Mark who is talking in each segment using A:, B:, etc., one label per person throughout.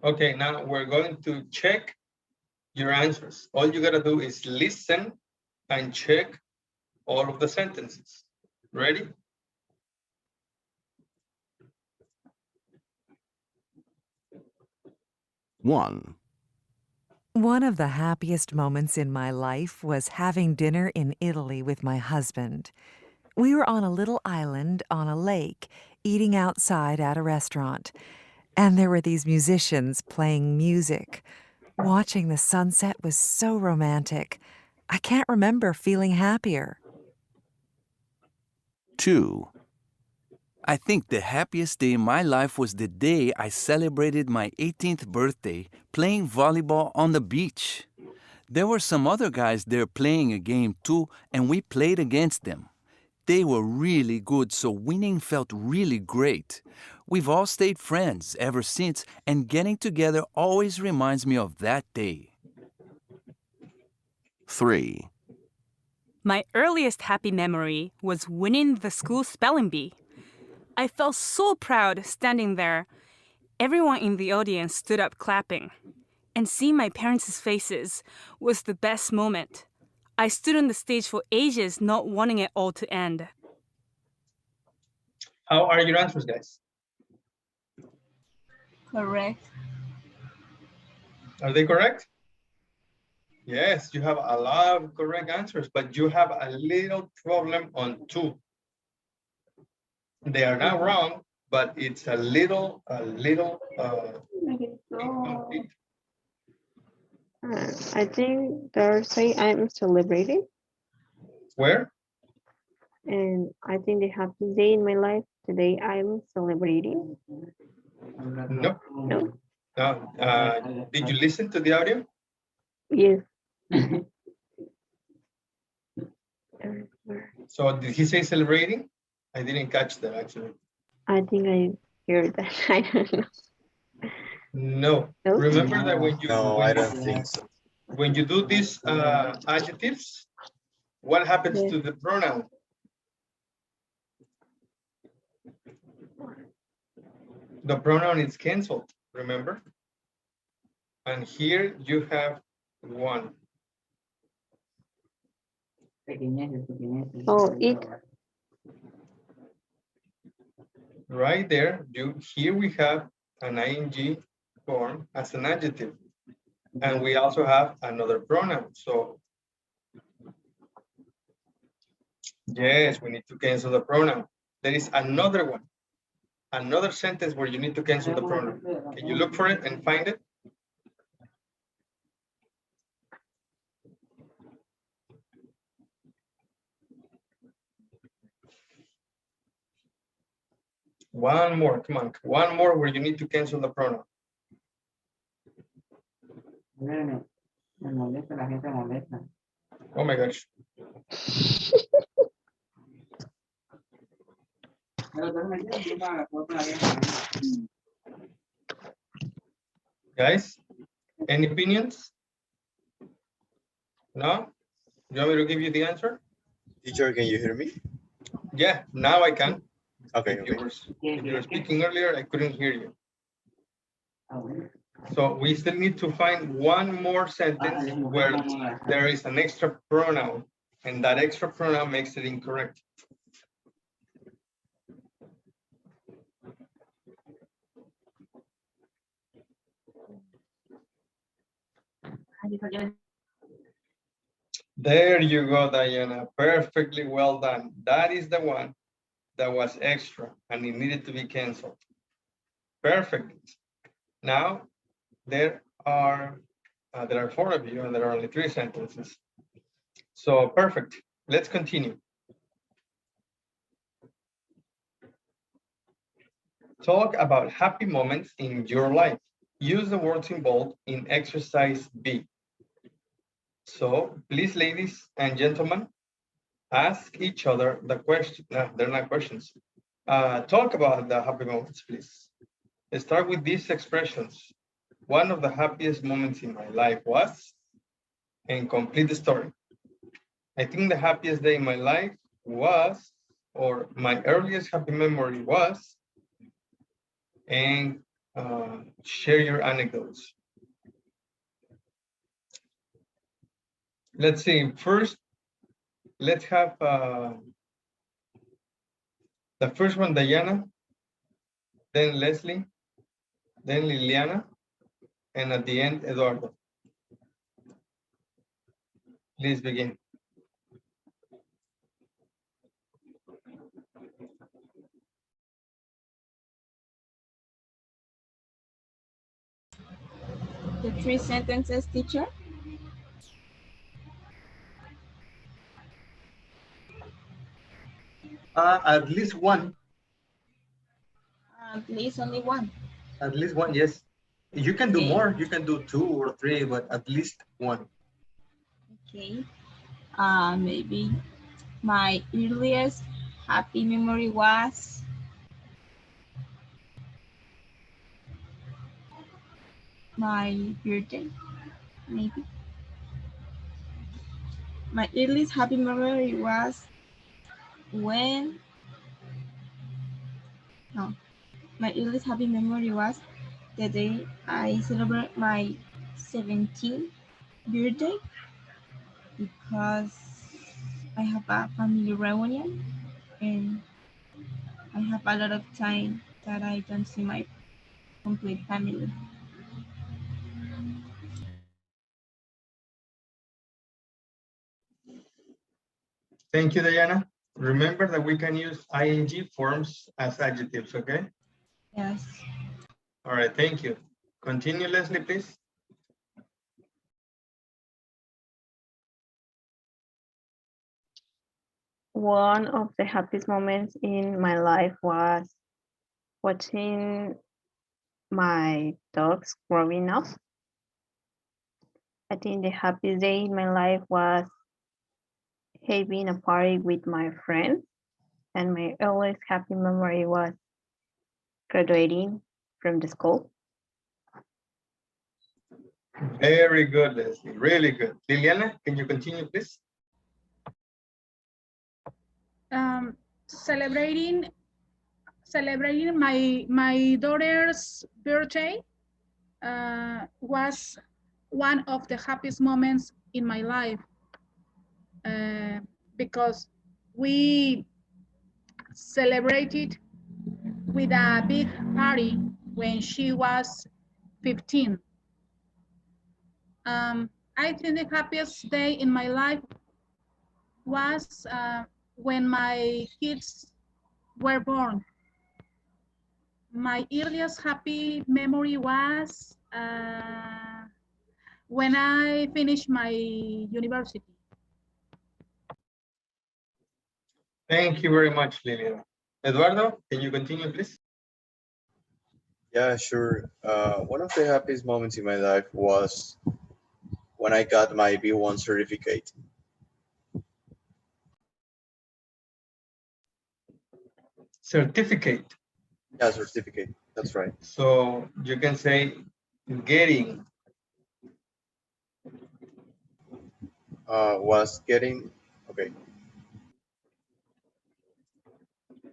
A: Okay, now we're going to check your answers. All you gotta do is listen and check all of the sentences. Ready?
B: One.
C: One of the happiest moments in my life was having dinner in Italy with my husband. We were on a little island on a lake, eating outside at a restaurant. And there were these musicians playing music. Watching the sunset was so romantic. I can't remember feeling happier.
B: 2. I think the happiest day in my life was the day I celebrated my 18th birthday playing volleyball on the beach. There were some other guys there playing a game too, and we played against them. They were really good, so winning felt really great. We've all stayed friends ever since, and getting together always reminds me of that day. 3.
D: My earliest happy memory was winning the school spelling bee. I felt so proud standing there. Everyone in the audience stood up clapping. And seeing my parents' faces was the best moment. I stood on the stage for ages, not wanting it all to end.
A: How are your answers, guys?
E: Correct.
A: Are they correct? Yes, you have a lot of correct answers, but you have a little problem on 2. They are not wrong, but it's a little incomplete.
F: I think they're saying I'm celebrating,
A: Where?
F: and I think the happiest day in my life today I'm celebrating.
A: No.
F: No.
A: Did you listen to the audio?
F: Yes.
A: So did he say celebrating? I didn't catch that actually.
F: I think I heard that. I don't know.
A: No.
F: No?
A: Remember that when you
G: I don't think so.
A: when you do these adjectives, what happens
F: Yes.
A: to the pronoun? The pronoun is canceled, remember? And here you have one.
F: Oh, it.
A: Right there, here we have an ing form as an adjective. And we also have another pronoun. So yes, we need to cancel the pronoun. There is another one, another sentence where you need to cancel the pronoun. Can you look for it and find it? One more, come on. One more where you need to cancel the pronoun. Oh my gosh. Guys, any opinions? No? You want me to give you the answer?
G: Teacher, can you hear me?
A: Yeah, now I can.
G: Okay.
A: If you were speaking earlier, I couldn't hear you. So we still need to find one more sentence where there is an extra pronoun, and that extra pronoun makes it incorrect. There you go, Diana. Perfectly well done. That is the one that was extra and it needed to be canceled. Perfect. Now there are 4 of you and there are only 3 sentences. So perfect. Let's continue. Talk about happy moments in your life. Use the words in bold in exercise B. So please, ladies and gentlemen, ask each other the question. No, they're not questions. Talk about the happy moments, please. Let's start with these expressions. One of the happiest moments in my life was, and complete the story. I think the happiest day in my life was, or my earliest happy memory was, and share your anecdotes. Let's see. First, let's have the first one, Diana, then Leslie, then Liliana, and at the end, Eduardo. Please begin.
E: The 3 sentences, teacher?
A: At least one.
E: At least only one.
A: At least one, yes. You can do
E: Okay.
A: more. You can do 2 or 3, but at least one.
E: Okay. Maybe my earliest happy memory was my birthday, maybe. My earliest happy memory was when, no, my earliest happy memory was the day I celebrate my 17th birthday because I have a family reunion and I have a lot of time that I don't see my complete family.
A: Thank you, Diana. Remember that we can use ing forms as adjectives, okay?
E: Yes.
A: All right, thank you. Continue, Leslie, please.
F: One of the happiest moments in my life was watching my dogs growing up. I think the happiest day in my life was having a party with my friends, and my earliest happy memory was graduating from the school.
A: Very good, Leslie. Really good. Liliana, can you continue, please?
H: Celebrating my daughter's birthday was one of the happiest moments in my life because we celebrated with a big party when she was 15. I think the happiest day in my life was when my kids were born. My earliest happy memory was when I finished my university.
A: Thank you very much, Liliana. Eduardo, can you continue, please?
G: Yeah, sure. One of the happiest moments in my life was when I got my B1 certificate.
A: Certificate.
G: Yeah, certificate. That's right.
A: So you can say getting.
G: Was getting, okay.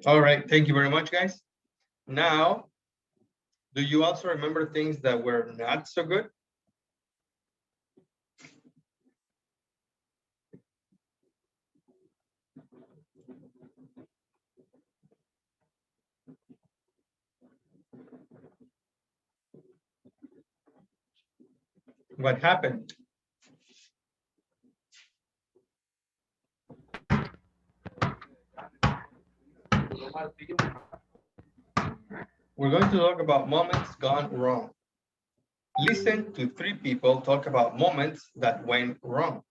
A: All right, thank you very much, guys. Now, do you also remember things that were not so good? What happened? We're going to talk about moments gone wrong. Listen to 3 people talk about moments that went wrong.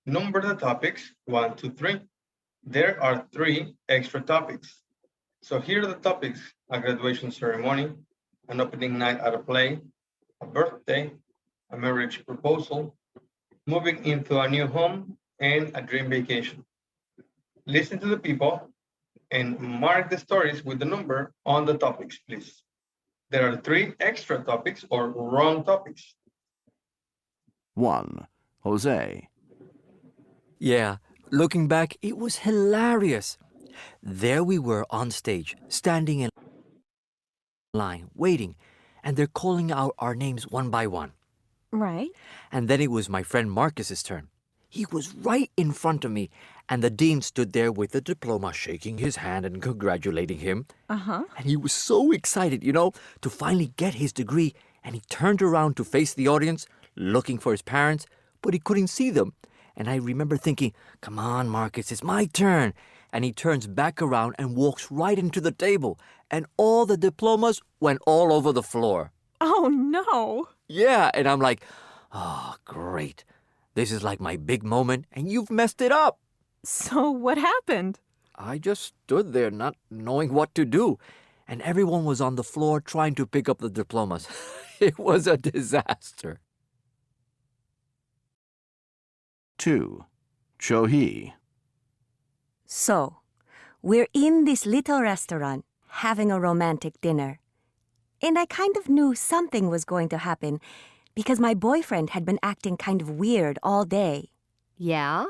A: Number the topics 1 to 3. There are 3 extra topics. So here are the topics: a graduation ceremony, an opening night at a play, a birthday, a marriage proposal, moving into a new home, and a dream vacation. Listen to the people and mark the stories with the number on the topics, please. There are 3 extra topics or wrong topics.
B: 1. Jose.
I: Yeah, looking back, it was hilarious. There we were on stage, standing in line, waiting, and they're calling out our names one by one.
J: Right.
I: And then it was my friend Marcus's turn. He was right in front of me, and the dean stood there with the diploma, shaking his hand and congratulating him.
J: Uh-huh.
I: And he was so excited, to finally get his degree, and he turned around to face the audience, looking for his parents, but he couldn't see them. And I remember thinking, come on, Marcus, it's my turn. And he turns back around and walks right into the table, and all the diplomas went all over the floor.
J: Oh, no.
I: Yeah, and I'm like, oh, great. This is like my big moment, and you've messed it up.
J: So what happened?
I: I just stood there not knowing what to do, and everyone was on the floor trying to pick up the diplomas. It was a disaster.
B: 2. Chohi.
K: So, we're in this little restaurant having a romantic dinner. And I kind of knew something was going to happen because my boyfriend had been acting kind of weird all day.
J: Yeah?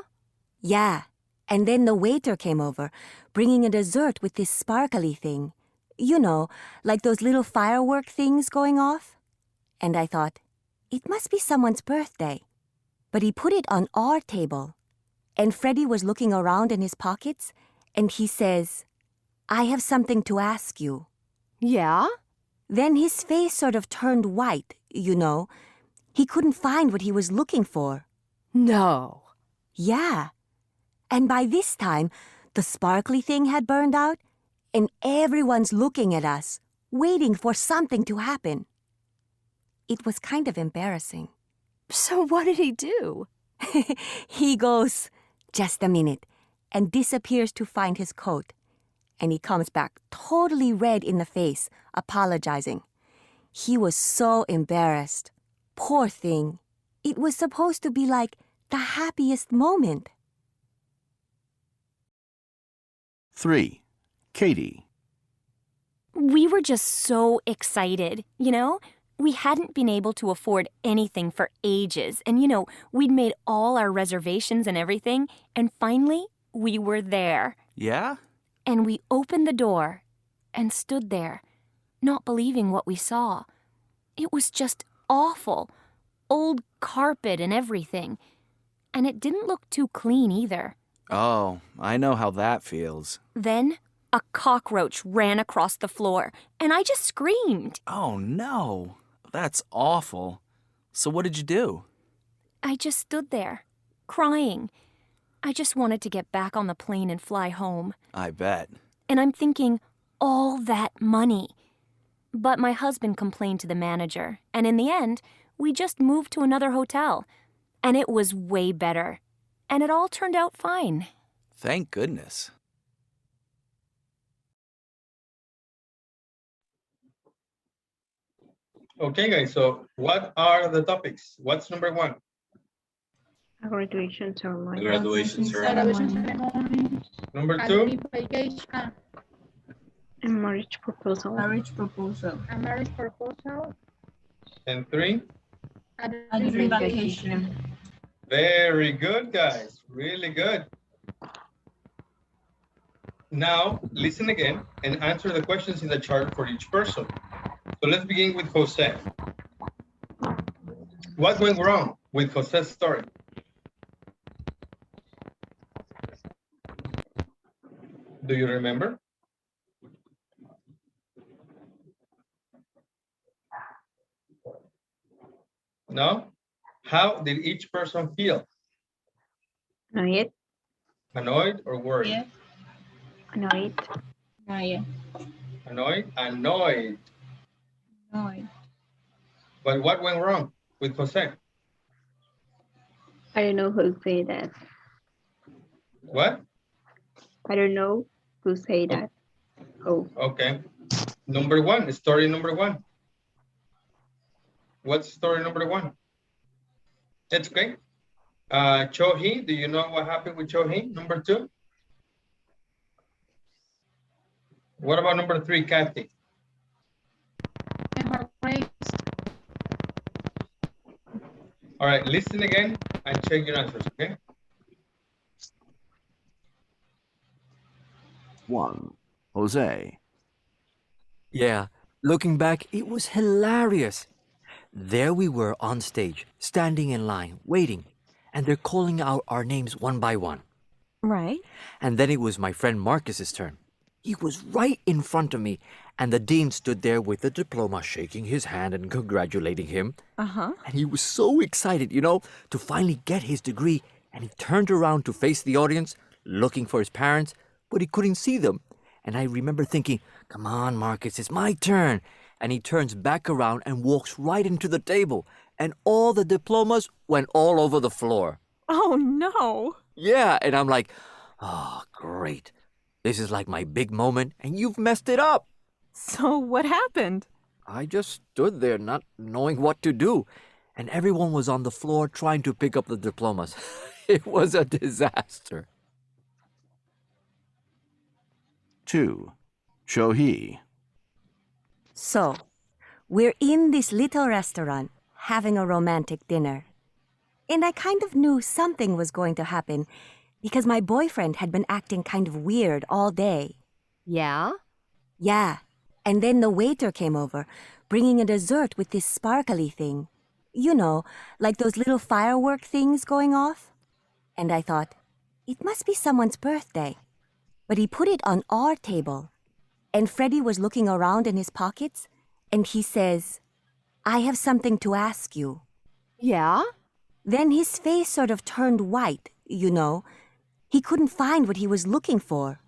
K: Yeah, and then the waiter came over, bringing a dessert with this sparkly thing. You know, like those little firework things going off. And I thought, it must be someone's birthday. But he put it on our table. And Freddie was looking around in his pockets, and he says, I have something to ask you.
J: Yeah?
K: Then his face sort of turned white, you know. He couldn't find what he was looking for.
J: No.
K: Yeah. And by this time, the sparkly thing had burned out, and everyone's looking at us, waiting for something to happen. It was kind of embarrassing.
J: So what did he do?
K: He goes, just a minute, and disappears to find his coat. And he comes back totally red in the face, apologizing. He was so embarrassed. Poor thing. It was supposed to be like the happiest moment.
B: 3. Katie.
L: We were just so excited, We hadn't been able to afford anything for ages, and we'd made all our reservations and everything, and finally, we were there.
B: Yeah?
L: And we opened the door and stood there, not believing what we saw. It was just awful. Old carpet and everything. And it didn't look too clean either.
B: Oh, I know how that feels.
L: Then a cockroach ran across the floor, and I just screamed.
B: Oh, no. That's awful. So what did you do?
L: I just stood there, crying. I just wanted to get back on the plane and fly home.
B: I bet.
L: And I'm thinking, all that money. But my husband complained to the manager, and in the end, we just moved to another hotel. And it was way better. And it all turned out fine.
B: Thank goodness.
A: Okay, guys, so what are the topics? What's number 1?
F: A graduation ceremony.
G: Graduation
H: Graduation
G: ceremony.
H: ceremony.
A: Number 2?
H: Identification.
F: A marriage proposal.
E: Marriage proposal.
H: A marriage proposal.
A: And 3?
H: A
E: Dream vacation.
A: Very good, guys. Really good. Now, listen again and answer the questions in the chart for each person. So let's begin with Jose. What went wrong with Jose's story? Do you remember? No? How did each person feel?
F: Annoyed.
A: Annoyed or worried?
E: Yeah.
F: Annoyed.
E: Yeah.
A: Annoyed? Annoyed.
E: Annoyed.
A: But what went wrong with Jose?
F: I don't know who say that.
A: What?
F: I don't know who say that. Oh.
A: Okay. Number 1, story number 1. What's story number 1? That's okay. Chohi, do you know what happened with Chohi? Number 2? What about number 3, Kathy? All right, listen again and check your answers, okay?
B: 1. Jose.
I: Yeah, Looking back, it was hilarious. There we were on stage, standing in line, waiting, and they're calling out our names one by one.
L: Right?
I: And then it was my friend Marcus's turn. He was right in front of me, and the dean stood there with the diploma, shaking his hand and congratulating him.
L: Uh-huh.
I: And he was so excited, to finally get his degree, and he turned around to face the audience, looking for his parents, but he couldn't see them. And I remember thinking, come on, Marcus, it's my turn. And he turns back around and walks right into the table, and all the diplomas went all over the floor.
L: Oh, no.
I: Yeah, and I'm like, oh, great. This is like my big moment, and you've messed it up.
L: So what happened?
I: I just stood there not knowing what to do, and everyone was on the floor trying to pick up the diplomas. It was a disaster.
B: 2. Shohei.
K: So, we're in this little restaurant having a romantic dinner. And I kind of knew something was going to happen because my boyfriend had been acting kind of weird all day.
J: Yeah?
K: Yeah, and then the waiter came over, bringing a dessert with this sparkly thing. You know, like those little firework things going off. And I thought, it must be someone's birthday. But he put it on our table. And Freddie was looking around in his pockets, and he says, I have something to ask you.
J: Yeah?
K: Then his face sort of turned white, you know. He couldn't find what he was looking for.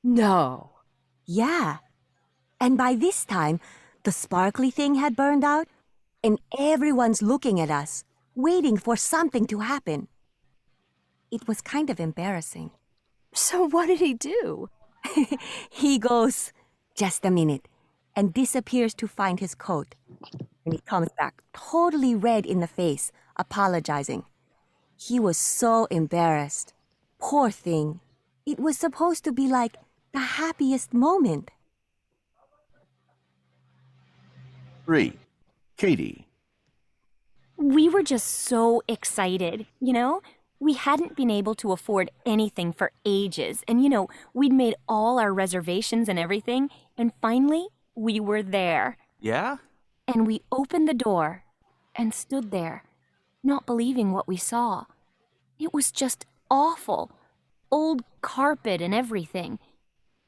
J: No.
K: Yeah. And by this time, the sparkly thing had burned out, and everyone's looking at us, waiting for something to happen. It was kind of embarrassing.
J: So what did he do?
K: He goes, just a minute, and disappears to find his coat. And he comes back totally red in the face, apologizing. He was so embarrassed. Poor thing. It was supposed to be like the happiest moment.
B: 3. Katie.
L: We were just so excited, We hadn't been able to afford anything for ages, and we'd made all our reservations and everything, and finally, we were there.
B: Yeah?
L: And we opened the door and stood there, not believing what we saw. It was just awful. Old carpet and everything.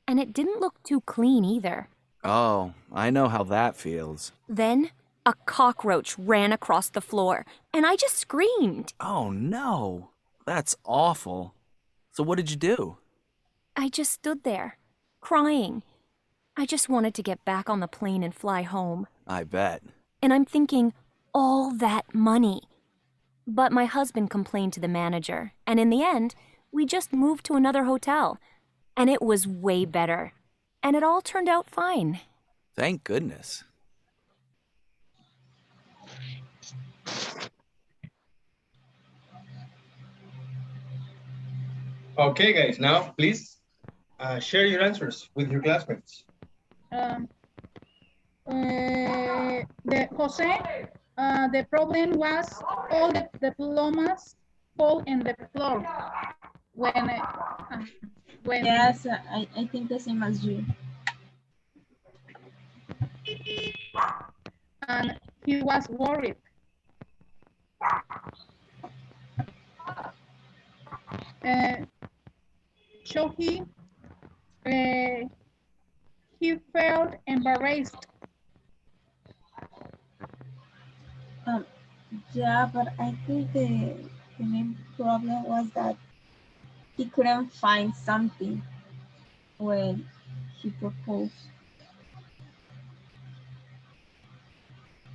L: And it didn't look too clean either.
B: Oh, I know how that feels.
L: Then a cockroach ran across the floor, and I just screamed.
B: Oh, no. That's awful. So what did you do?
L: I just stood there, crying. I just wanted to get back on the plane and fly home.
B: I bet.
L: And I'm thinking, all that money. But my husband complained to the manager, and in the end, we just moved to another hotel. And it was way better. And it all turned out fine.
B: Thank goodness.
A: Okay, guys, now please share your answers with your classmates.
H: The problem was all the diplomas fall in the floor when
E: Yes, I think the same as you.
H: and he was worried. So he felt embarrassed.
E: Yeah, but I think the main problem was that he couldn't find something when he proposed.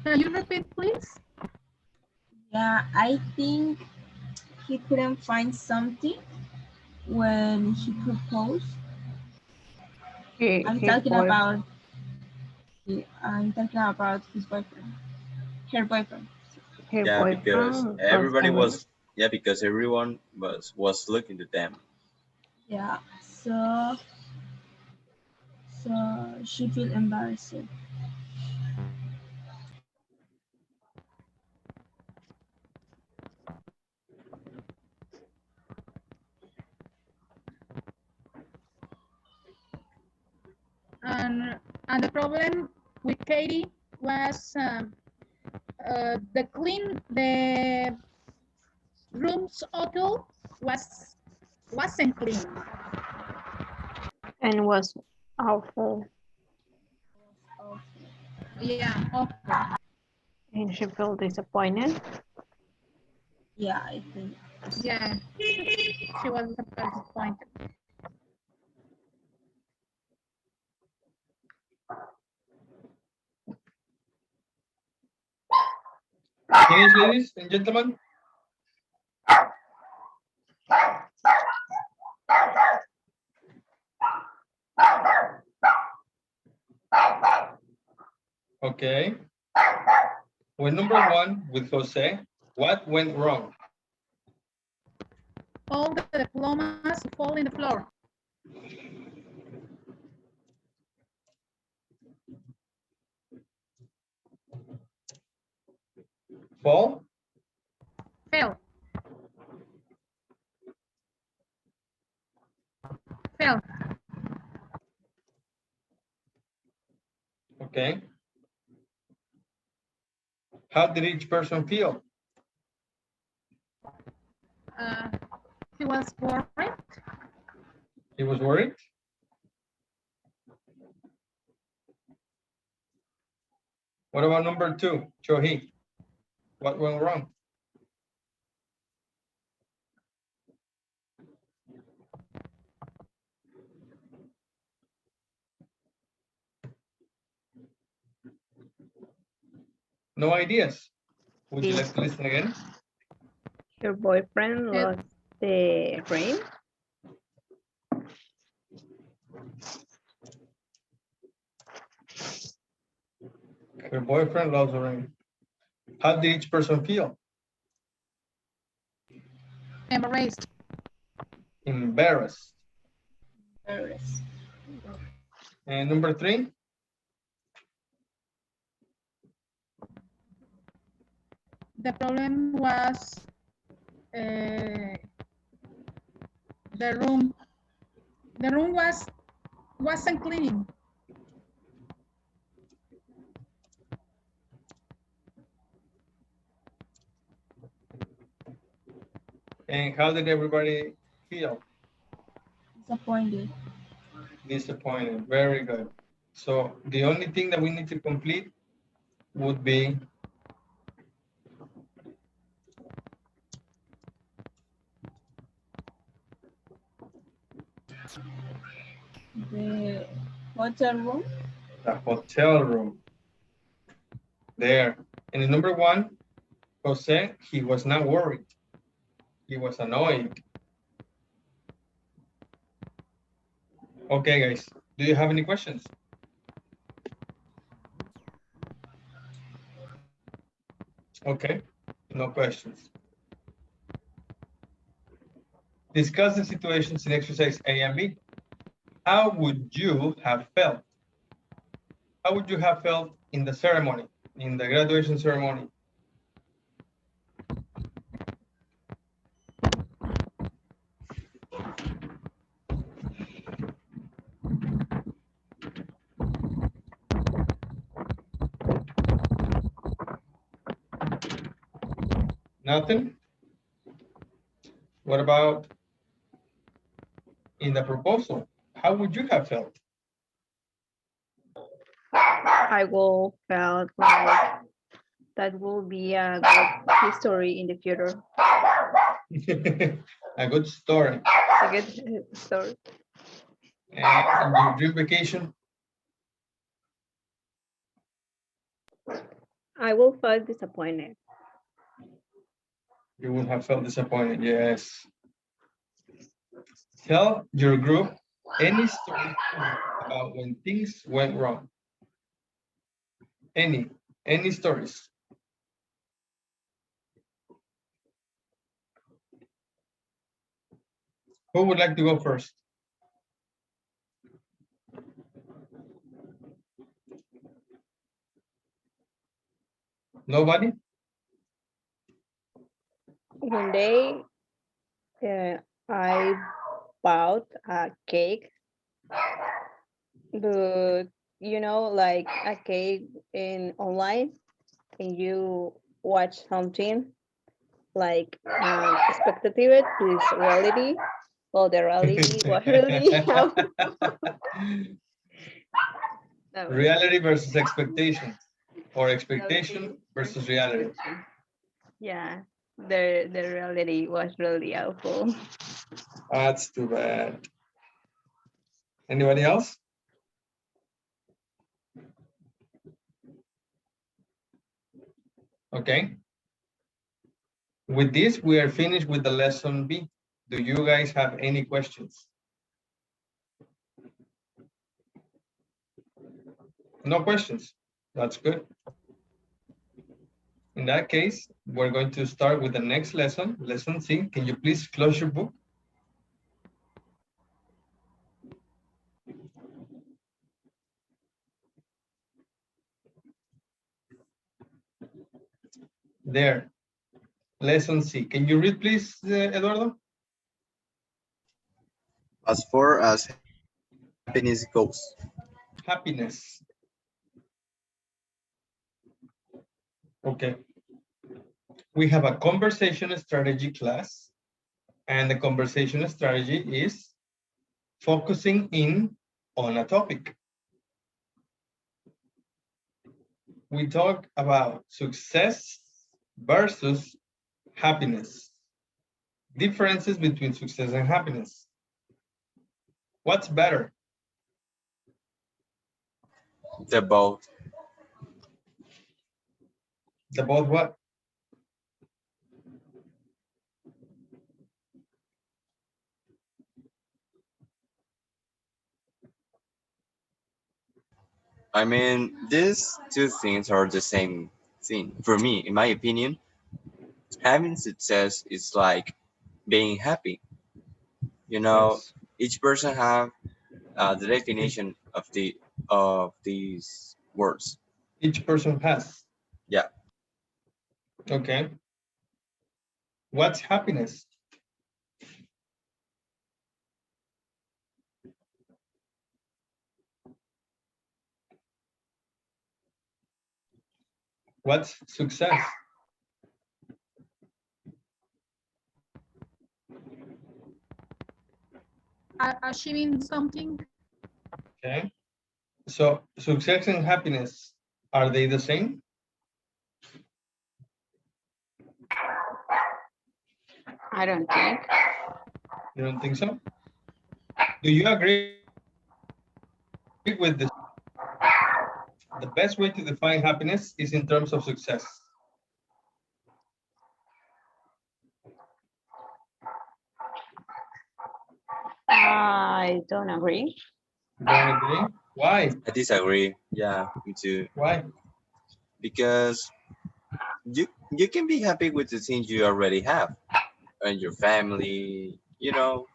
H: Can you repeat, please?
E: Yeah, I think he couldn't find something when he proposed. I'm talking about his boyfriend, her boyfriend.
G: Yeah, because because everyone was looking to them.
E: Yeah, so she feel embarrassed.
H: And the problem with Katie was the room's hotel wasn't clean.
F: And was awful.
H: Yeah, awful.
F: And she felt disappointed.
E: Yeah, I think.
H: Yeah, she was disappointed.
A: Finish, ladies and gentlemen. Okay. Well, number one with Jose, what went wrong?
H: All the diplomas fall in the floor.
A: Fall?
H: Fell. Fell.
A: Okay. How did each person feel?
H: Uh, he was worried.
A: He was worried? What about number two, Chohi? What went wrong? No ideas. Would you like to listen again?
F: Her boyfriend lost the ring.
A: Her boyfriend loves the ring. How did each person feel?
H: Embarrassed.
A: Embarrassed.
E: Embarrassed.
A: And number three?
H: The problem was the room. The room wasn't clean.
A: And how did everybody feel?
E: Disappointed.
A: Disappointed. Very good. So the only thing that we need to complete would be
E: The hotel room.
A: the hotel room. There. And the number one, Jose, he was not worried. He was annoyed. Okay, guys. Do you have any questions? Okay, no questions. Discuss the situations in exercise A and B. How would you have felt? How would you have felt in the ceremony, in the graduation ceremony? Nothing? What about in the proposal? How would you have felt?
F: I will felt like that will be a good history in the future.
A: A good story.
F: A good story.
A: And your dream vacation?
F: I will feel disappointed.
A: You would have felt disappointed, yes. Tell your group any story about when things went wrong. Any stories. Who would like to go first? Nobody?
F: One day, I bought a cake, but you know, like a cake in online, and you watch something like expectative is reality. Well, the reality was really that was
A: Reality versus expectation, or
F: reality
A: expectation
F: versus
A: versus reality.
F: expectation. Yeah, the reality was really awful.
A: That's too bad. Anybody else? Okay. With this, we are finished with the lesson B. Do you guys have any questions? No questions. That's good. In that case, we're going to start with the next lesson, lesson C. Can you please close your book? There, lesson C. Can you read, please, Eduardo?
G: As far as happiness goes.
A: Happiness. Okay. We have a conversation strategy class, and the conversation strategy is focusing in on a topic. We talk about success versus happiness. Differences between success and happiness. What's better?
G: The both.
A: The both what?
G: I mean, these two things are the same thing. For me, in my opinion, having success is like being happy. You know,
A: Yes.
G: each person have the definition of these words.
A: Each person has.
G: Yeah,
A: Okay. What's happiness? What's success?
H: Achieving something.
A: Okay. So success and happiness, are they the same?
F: I don't think.
A: You don't think so? Do you agree with this? The best way to define happiness is in terms of success.
F: I don't agree.
A: Don't agree? Why?
G: I disagree. Yeah, me too.
A: Why?
G: Because you can be happy with the things you already have and your family. You know,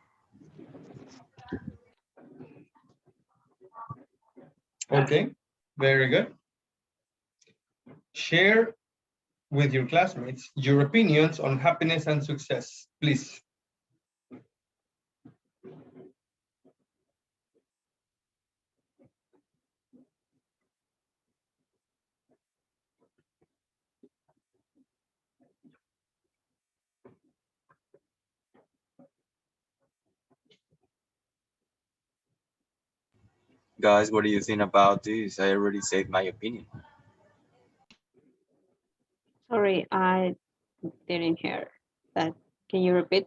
A: Okay, very good. Share with your classmates your opinions on happiness and success, please.
G: guys, what do you think about this? I already said my opinion.
F: Sorry, I didn't hear that. Can you repeat?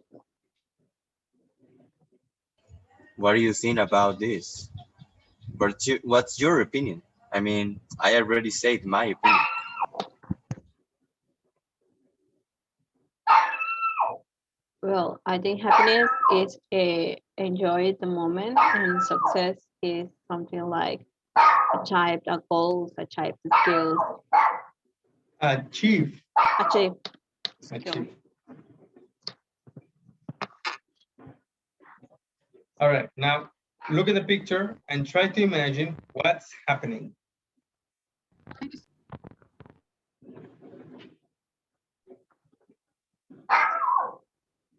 G: What do you think about this? What's your opinion? I mean, I already said my opinion.
F: Well, I think happiness is enjoy the moment, and success is something like achieve a goals, achieve the skills,
A: Achieve.
F: achieve skill.
A: Achieve. All right, now look at the picture and try to imagine what's happening.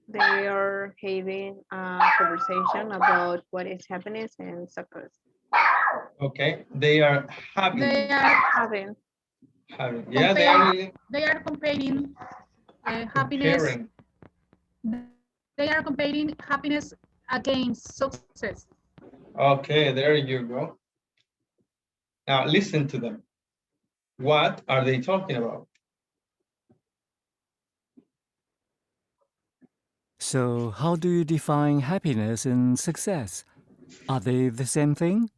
F: They are having a conversation about what is happiness and success.
A: Okay, they are having.
H: They are
F: Having.
A: Yeah, they are really
H: comparing happiness.
A: comparing.
H: They are comparing happiness against success.
A: Okay, there you go. Now listen to them. What are they talking about?
M: So, how do you define happiness and success? Are they the same thing?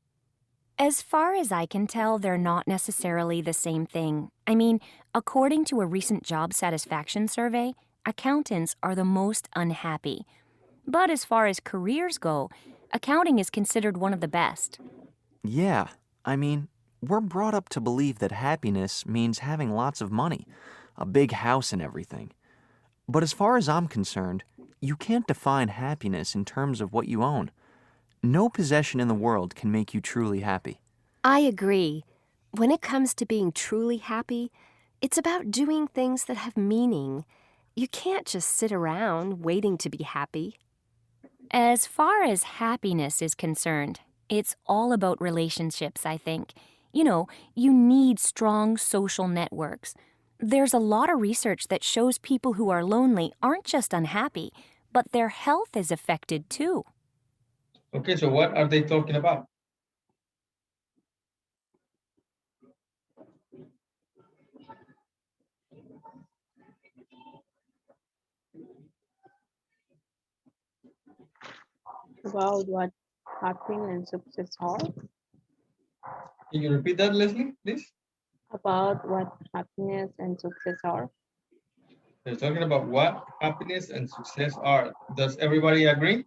L: As far as I can tell, they're not necessarily the same thing. I mean, according to a recent job satisfaction survey, accountants are the most unhappy. But as far as careers go, accounting is considered one of the best.
I: Yeah, I mean, we're brought up to believe that happiness means having lots of money, a big house and everything. But as far as I'm concerned, you can't define happiness in terms of what you own. No possession in the world can make you truly happy.
J: I agree. When it comes to being truly happy, it's about doing things that have meaning. You can't just sit around waiting to be happy.
L: As far as happiness is concerned, it's all about relationships, I think. You know, you need strong social networks. There's a lot of research that shows people who are lonely aren't just unhappy, but their health is affected too.
A: Okay, so what are they talking about?
F: About what happiness and success are.
A: Can you repeat that, Leslie, please?
F: About what happiness and success are.
A: They're talking about what happiness and success are. Does everybody agree?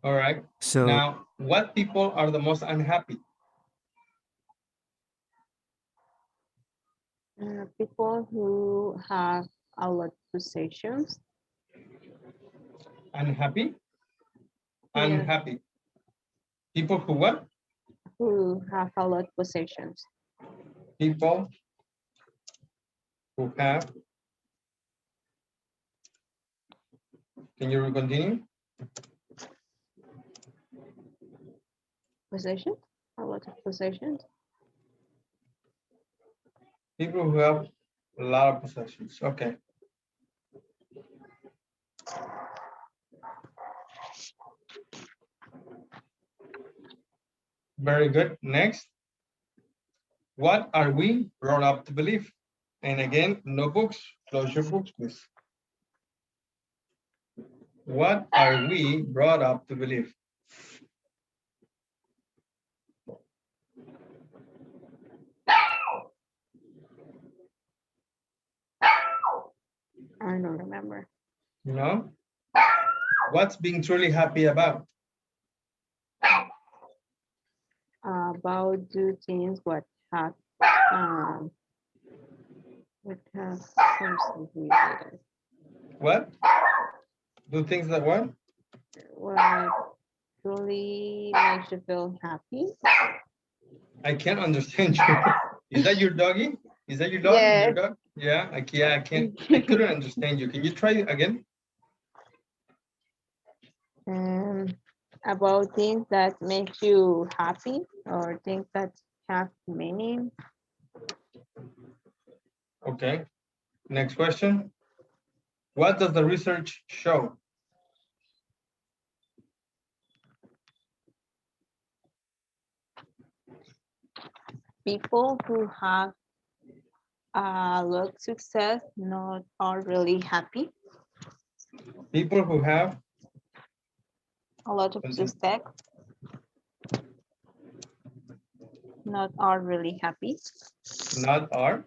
A: All right.
M: So,
A: Now, what people are the most unhappy?
F: People who have a lot of possessions.
A: Unhappy?
F: Yeah.
A: Unhappy. People who what?
F: Who have a lot of possessions.
A: People who have. Can you continue?
F: Possessions? A lot of possessions.
A: People who have a lot of possessions. Okay. Very good. Next. What are we brought up to believe? And again, no books. Close your books, please. What are we brought up to believe?
F: I don't remember.
A: No? What's being truly happy about?
F: About do things what have something related.
A: What? Do things that what?
F: What truly makes you feel happy?
A: I can't understand you. Is that your doggy? Is that your dog?
F: Yes.
A: Your dog? Yeah, I can't. I couldn't understand you. Can you try it again?
F: About things that make you happy or things that have meaning.
A: Okay. Next question. What does the research show?
F: People who have a lot of success not are really happy.
A: People who have
F: A lot of success not are really happy.
A: not are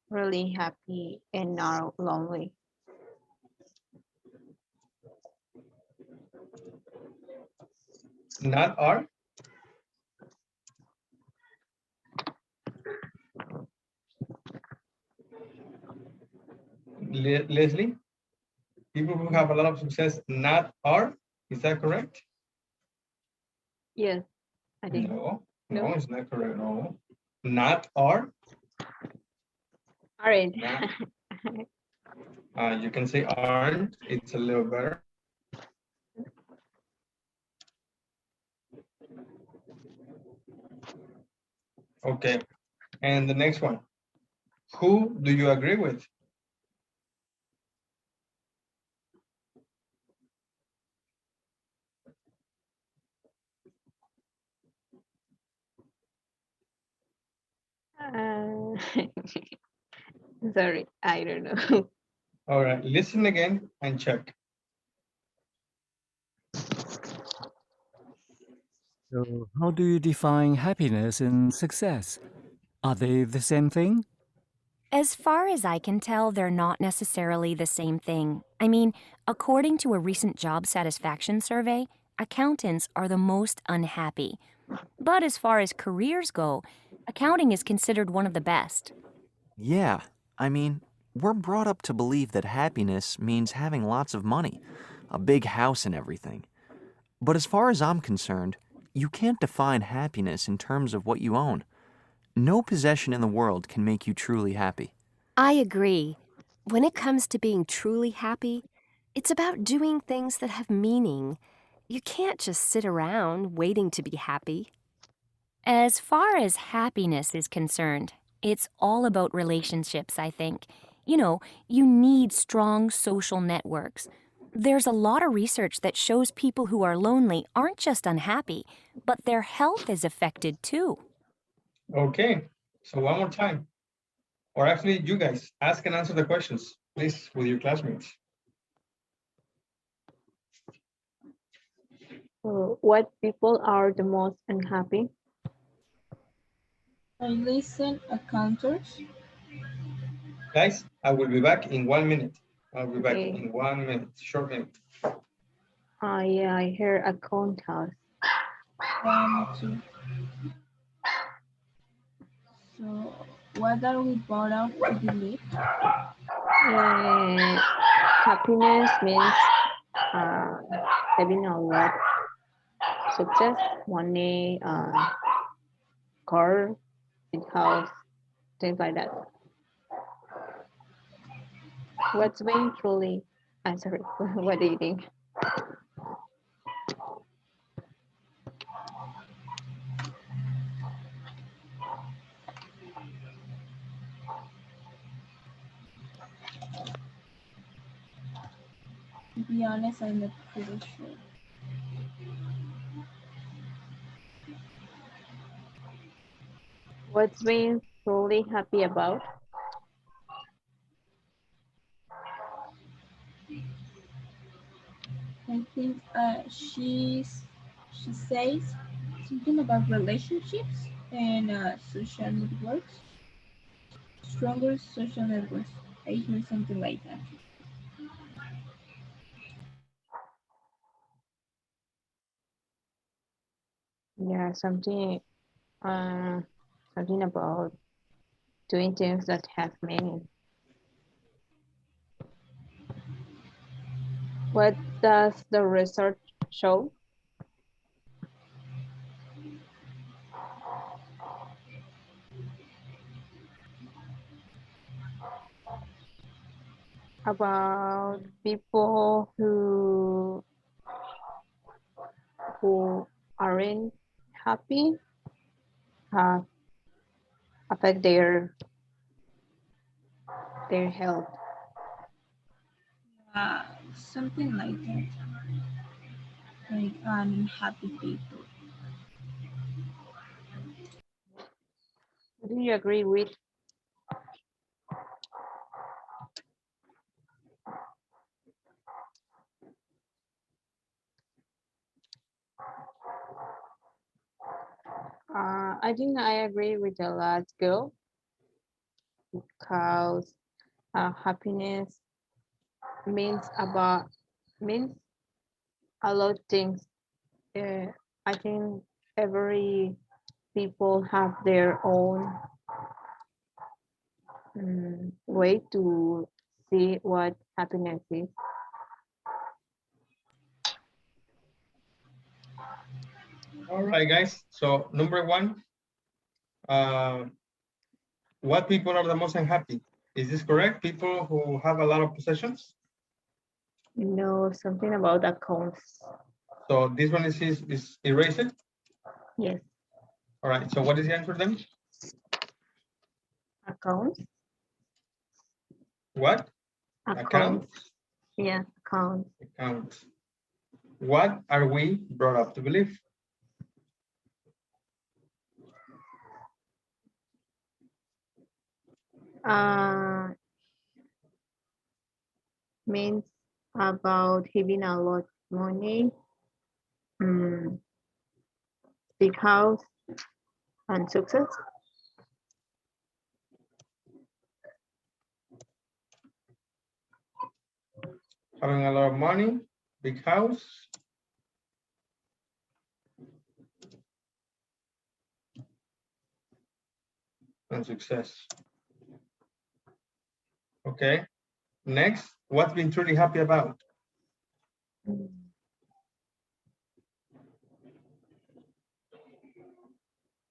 F: Really happy and are lonely.
A: not are Leslie, people who have a lot of success not are, is that correct?
F: Yes, I think.
A: No,
F: No.
A: it's not correct. No, not are.
F: All right.
A: Not. You can say aren't, it's a little better. Okay, and the next one. Who do you agree with?
F: Uh, sorry, I don't know.
A: All right, listen again and check.
M: So, how do you define happiness and success? Are they the same thing?
L: As far as I can tell, they're not necessarily the same thing. I mean, according to a recent job satisfaction survey, accountants are the most unhappy. But as far as careers go, accounting is considered one of the best.
I: Yeah, I mean, we're brought up to believe that happiness means having lots of money, a big house and everything. But as far as I'm concerned, you can't define happiness in terms of what you own. No possession in the world can make you truly happy.
J: I agree. When it comes to being truly happy, it's about doing things that have meaning. You can't just sit around waiting to be happy.
L: As far as happiness is concerned, it's all about relationships, I think. You know, you need strong social networks. There's a lot of research that shows people who are lonely aren't just unhappy, but their health is affected too.
A: Okay, so one more time. Or actually, you guys ask and answer the questions, please, with your classmates.
F: What people are the most unhappy?
E: I listen encounters.
A: Guys, I will be back in 1 minute. I'll be back
F: Okay.
A: in 1 minute, short minute.
F: Yeah, I hear a house.
E: Me too. So, what are we brought up to believe?
F: Happiness means having a lot success, money, car, big house, things like that. What's being truly? I'm sorry. What do you think?
E: To be honest, I'm not pretty sure.
F: What's being truly happy about?
E: I think she says something about relationships and social networks, stronger social networks. I hear something like that.
F: Yeah, something about doing things that have meaning. What does the research show? About people who aren't happy have affect their health.
E: Something like that. Like unhappy people.
F: Do you agree with? I think I agree with the last girl because happiness means a lot of things. Uh, I think every people have their own way to see what happiness is.
A: All right, guys. So number one, uh, what people are the most unhappy? Is this correct? People who have a lot of possessions?
F: No, something about accounts.
A: So this one is erased?
F: Yes,
A: All right, so what is the answer then?
F: accounts.
A: What?
F: Accounts. Yeah, accounts.
A: Account. What are we brought up to believe?
F: Means about having a lot of money, big house, and success.
A: Having a lot of money, big house. And success. Okay. Next, what's been truly happy about?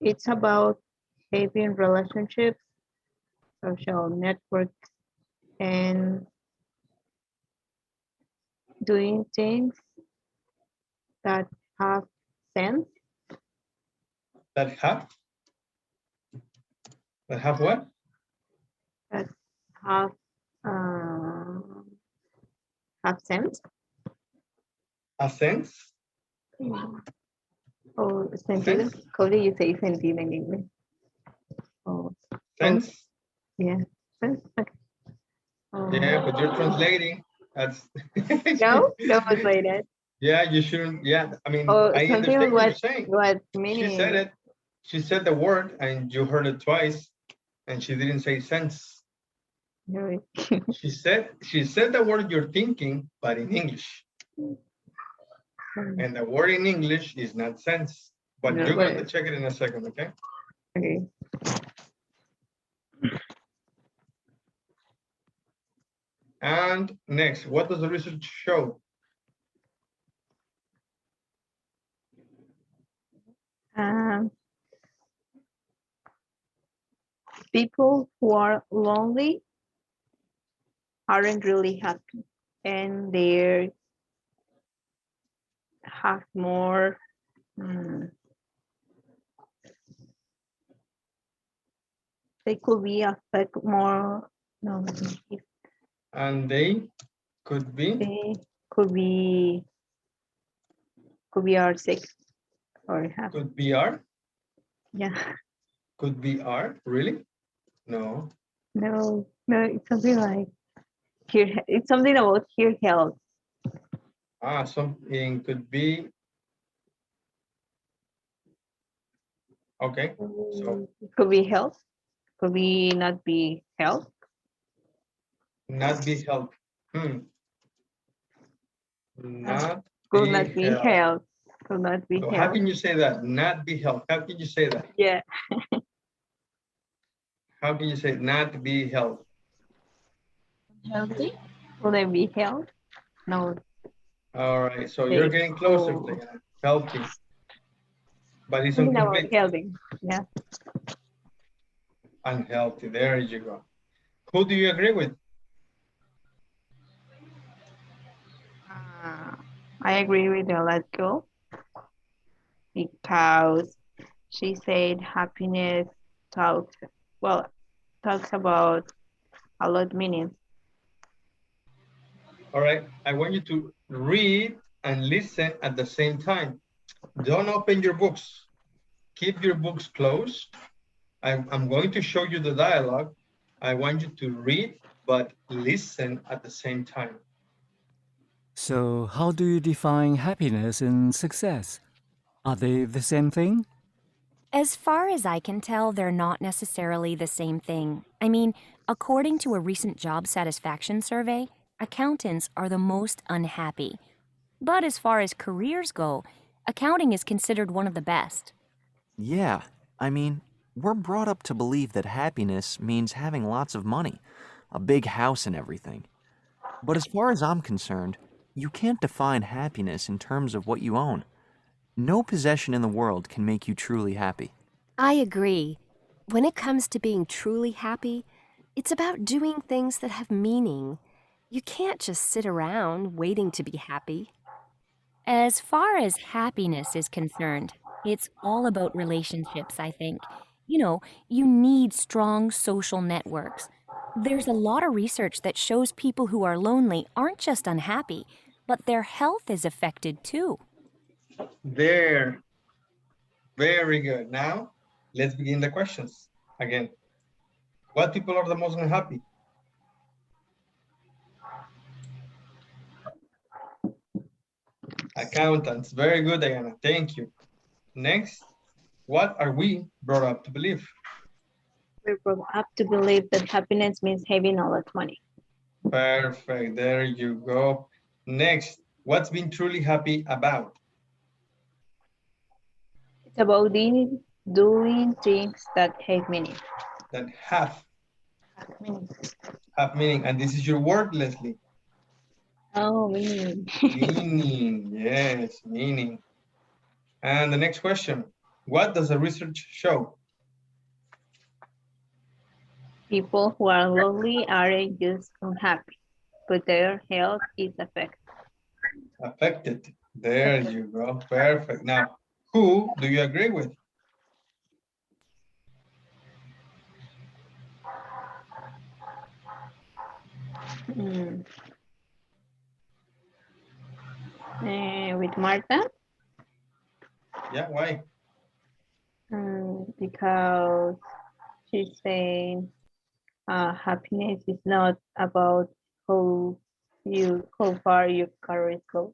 F: It's about having relationships, social networks, and doing things that have sense.
A: That have what?
F: That uh, have sense.
A: A sense?
F: Oh, sentido.
A: Sense?
F: How do you say sentido in English? Oh,
A: Sense?
F: yeah. Sense. Okay.
A: Yeah, but you're translating. That's
F: No, was like that.
A: Yeah, you shouldn't. Yeah, I mean,
F: Oh,
A: I
F: something
A: understand what you're
F: what
A: saying.
F: meaning?
A: She said it. She said the word, and you heard it twice, and she didn't say sense.
F: No.
A: She said the word you're thinking, but in English. And the word in English is not sense. But
F: No,
A: you're going to
F: but-
A: check it in a second, okay?
F: Okay.
A: And next, what does the research show?
F: People who are lonely aren't really happy, and they have more. They could be affect more. No,
A: And they could be?
F: they could be are sick or have.
A: Could be are?
F: Yeah.
A: Could be are? Really? No.
F: No, it's something like here. It's something about hear health.
A: Something could be. Okay. So
F: Could be health. Could be not be health.
A: not be health. Not
F: Could
A: be
F: not be
A: health.
F: health. Could not be
A: So
F: health.
A: how can you say that? Not be health. How can you say that?
F: Yeah.
A: How can you say not be health?
E: Healthy?
F: Will they be health? No.
A: All right. So you're getting closer to that. Healthy. But it's
F: Something about
A: incomplete.
F: healthy. Yeah.
A: Unhealthy. There you go. Who do you agree with?
F: I agree with the let go because she said happiness talks about a lot meanings.
A: All right. I want you to read and listen at the same time. Don't open your books. Keep your books closed. I'm going to show you the dialogue. I want you to read, but listen at the same time.
M: So, how do you define happiness and success? Are they the same thing?
L: As far as I can tell, they're not necessarily the same thing. I mean, according to a recent job satisfaction survey, accountants are the most unhappy. But as far as careers go, accounting is considered one of the best.
I: Yeah, I mean, we're brought up to believe that happiness means having lots of money, a big house and everything. But as far as I'm concerned, you can't define happiness in terms of what you own. No possession in the world can make you truly happy.
J: I agree. When it comes to being truly happy, It's about doing things that have meaning. You can't just sit around waiting to be happy.
L: As far as happiness is concerned, it's all about relationships, I think. You need strong social networks. There's a lot of research that shows people who are lonely aren't just unhappy, but their health is affected too.
A: There. Very good. Now, let's begin the questions. Again, what people are the most unhappy? Accountants. Very good, Diana. Thank you. Next, what are we brought up to believe?
F: We're brought up to believe that happiness means having a lot of money.
A: Perfect. There you go. Next, what's been truly happy about?
F: It's about doing things that have meaning.
A: That have
F: Meaning.
A: meaning. And this is your word, Leslie.
F: Oh, meaning.
A: Meaning. Yes, meaning. And the next question, what does the research show?
F: People who are lonely aren't just unhappy, but their health is affected.
A: Affected. There you go. Perfect. Now, who do you agree with?
F: With Martha?
A: Yeah, why?
F: Because she's saying happiness is not about how far your career goes.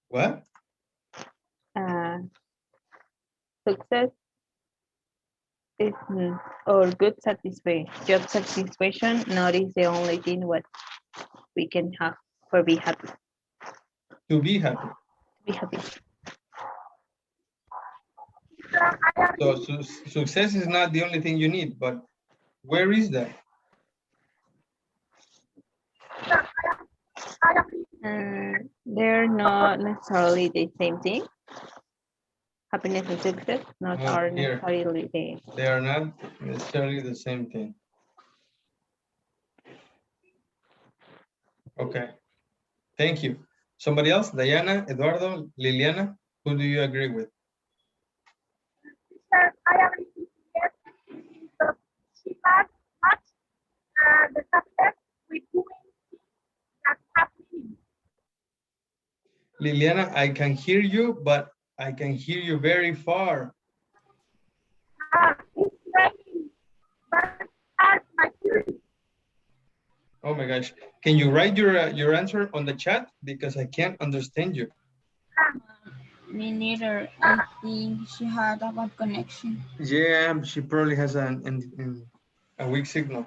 A: What?
F: Success is or good satisfaction. Job satisfaction not is the only thing what we can have for be happy.
A: To be happy.
F: Be happy.
A: So success is not the only thing you need, but where is that?
F: They're not necessarily the same thing. Happiness and success are necessarily the
A: They are not necessarily the same thing. Okay. Thank you. Somebody else? Diana, Eduardo, Liliana, who do you agree with?
N: I agree with yes, because she has much the success with doing things that have meaning.
A: Liliana, I can hear you, but I can hear you very far.
N: It's raining, but that's my theory.
A: Oh my gosh. Can you write your answer on the chat? Because I can't understand you.
E: Me neither. I think she had a bad connection.
A: Yeah, she probably has a weak signal.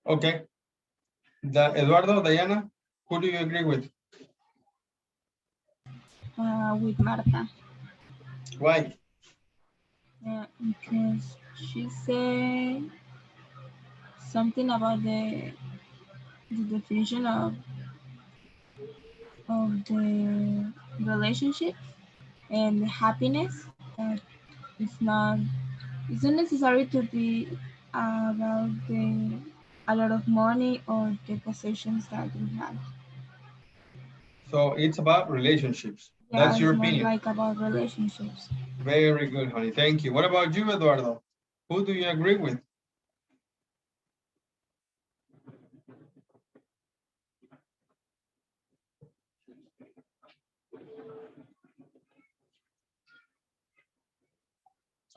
A: Okay. Eduardo, Diana, who do you agree with?
E: With Marta.
A: Why?
E: Because she said something about the definition of the relationship and the happiness. That it's not necessary to be about a lot of money or the possessions that we have.
A: So it's about relationships.
E: Yeah,
A: That's your
E: it's more
A: opinion.
E: like about relationships.
A: Very good, honey. Thank you. What about you, Eduardo? Who do you agree with?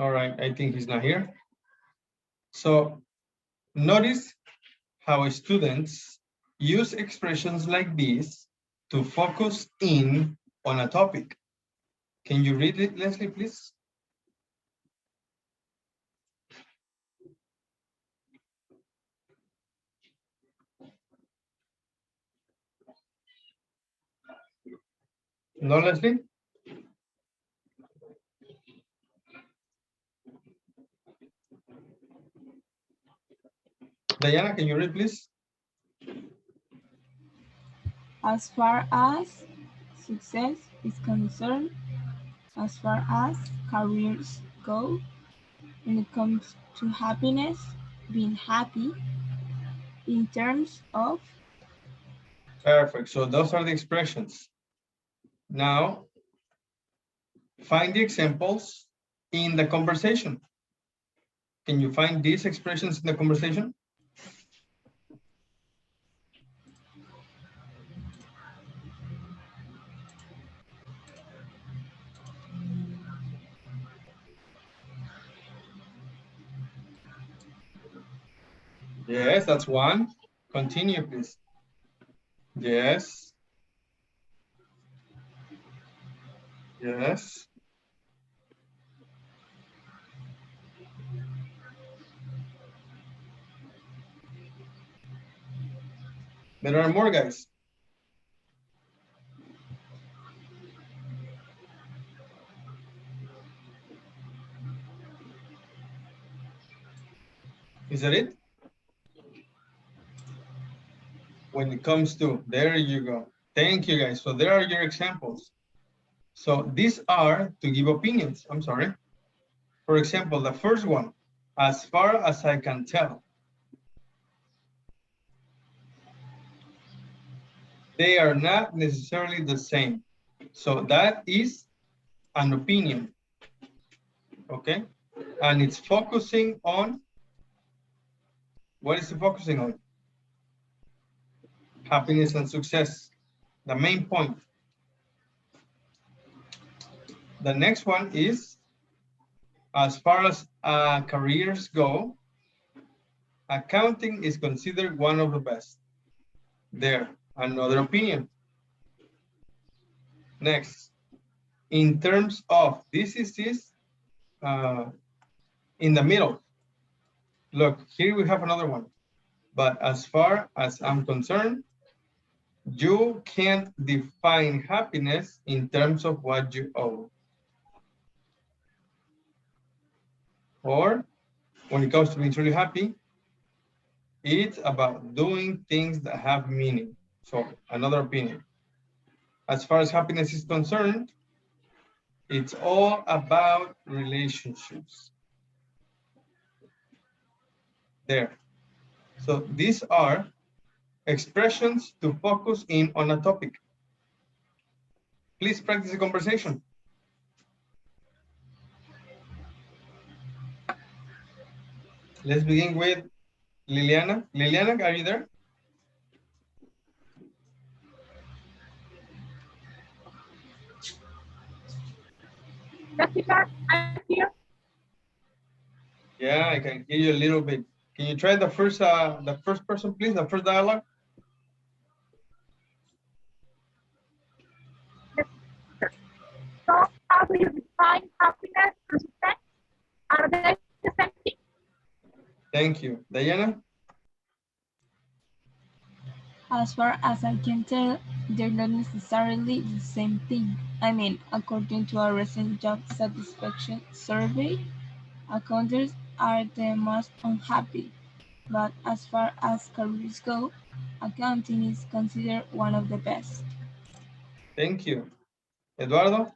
A: All right, I think he's not here. So notice how students use expressions like this to focus in on a topic. Can you read it, Leslie, please? No, Leslie? Diana, can you read, please?
E: As far as success is concerned, as far as careers go, when it comes to happiness, being happy in terms of.
A: Perfect. So those are the expressions. Now, find the examples in the conversation. Can you find these expressions in the conversation? Yes, that's one. Continue, please. Yes. Yes. There are more, guys. Is that it? When it comes to, there you go. Thank you, guys. So there are your examples. So these are to give opinions. I'm sorry. For example, the first one, as far as I can tell. They are not necessarily the same. So that is an opinion. Okay? And it's focusing on, what is it focusing on? Happiness and success. The main point. The next one is, as far as careers go, accounting is considered one of the best. There, another opinion. Next, in terms of, this is in the middle. Look, here we have another one. But as far as I'm concerned, you can't define happiness in terms of what you own. Or when it comes to being truly happy, it's about doing things that have meaning. So another opinion. As far as happiness is concerned, it's all about relationships. There. So these are expressions to focus in on a topic. Please practice the conversation. Let's begin with Liliana. Liliana, are you there?
N: I'm here.
A: Yeah, I can hear you a little bit. Can you try the first person, please, the first dialogue?
N: So how do you define happiness and success? Are they the same thing?
A: Thank you. Diana?
E: As far as I can tell, they're not necessarily the same thing. I mean, according to a recent job satisfaction survey, accountants are the most unhappy. But as far as careers go, accounting is considered one of the best.
A: Thank you. Eduardo?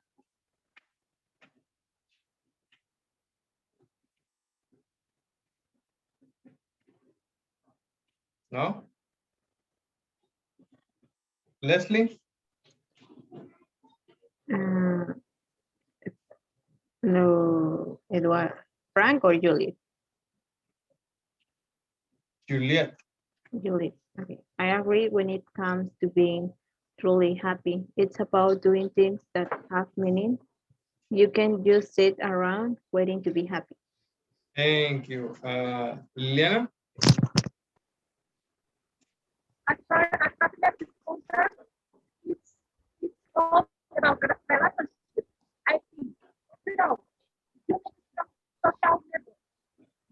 A: No? Leslie?
F: No, Edward, Frank or Juliet?
A: Juliet.
F: Juliet. Okay. I agree when it comes to being truly happy. It's about doing things that have meaning. You can just sit around waiting to be happy.
A: Thank you. Liliana?
N: As far as happiness is concerned, it's all about relationships. I think, you know, you need some social network.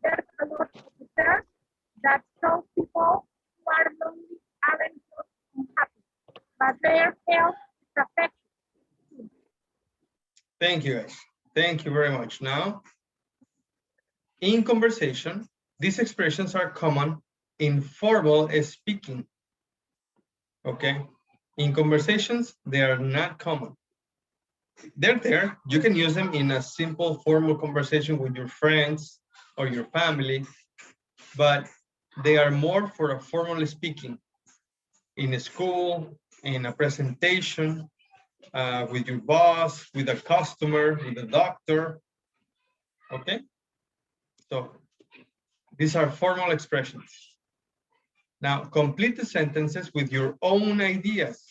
N: There's a lot of research that shows people who are lonely aren't just unhappy, but their health is affected.
A: Thank you, guys. Thank you very much. Now, in conversation, these expressions are common in formal speaking. Okay? In conversations, they are not common. They're there. You can use them in a simple formal conversation with your friends or your family, but they are more for a formal speaking in a school, in a presentation, with your boss, with a customer, with a doctor. Okay? So these are formal expressions. Now, complete the sentences with your own ideas.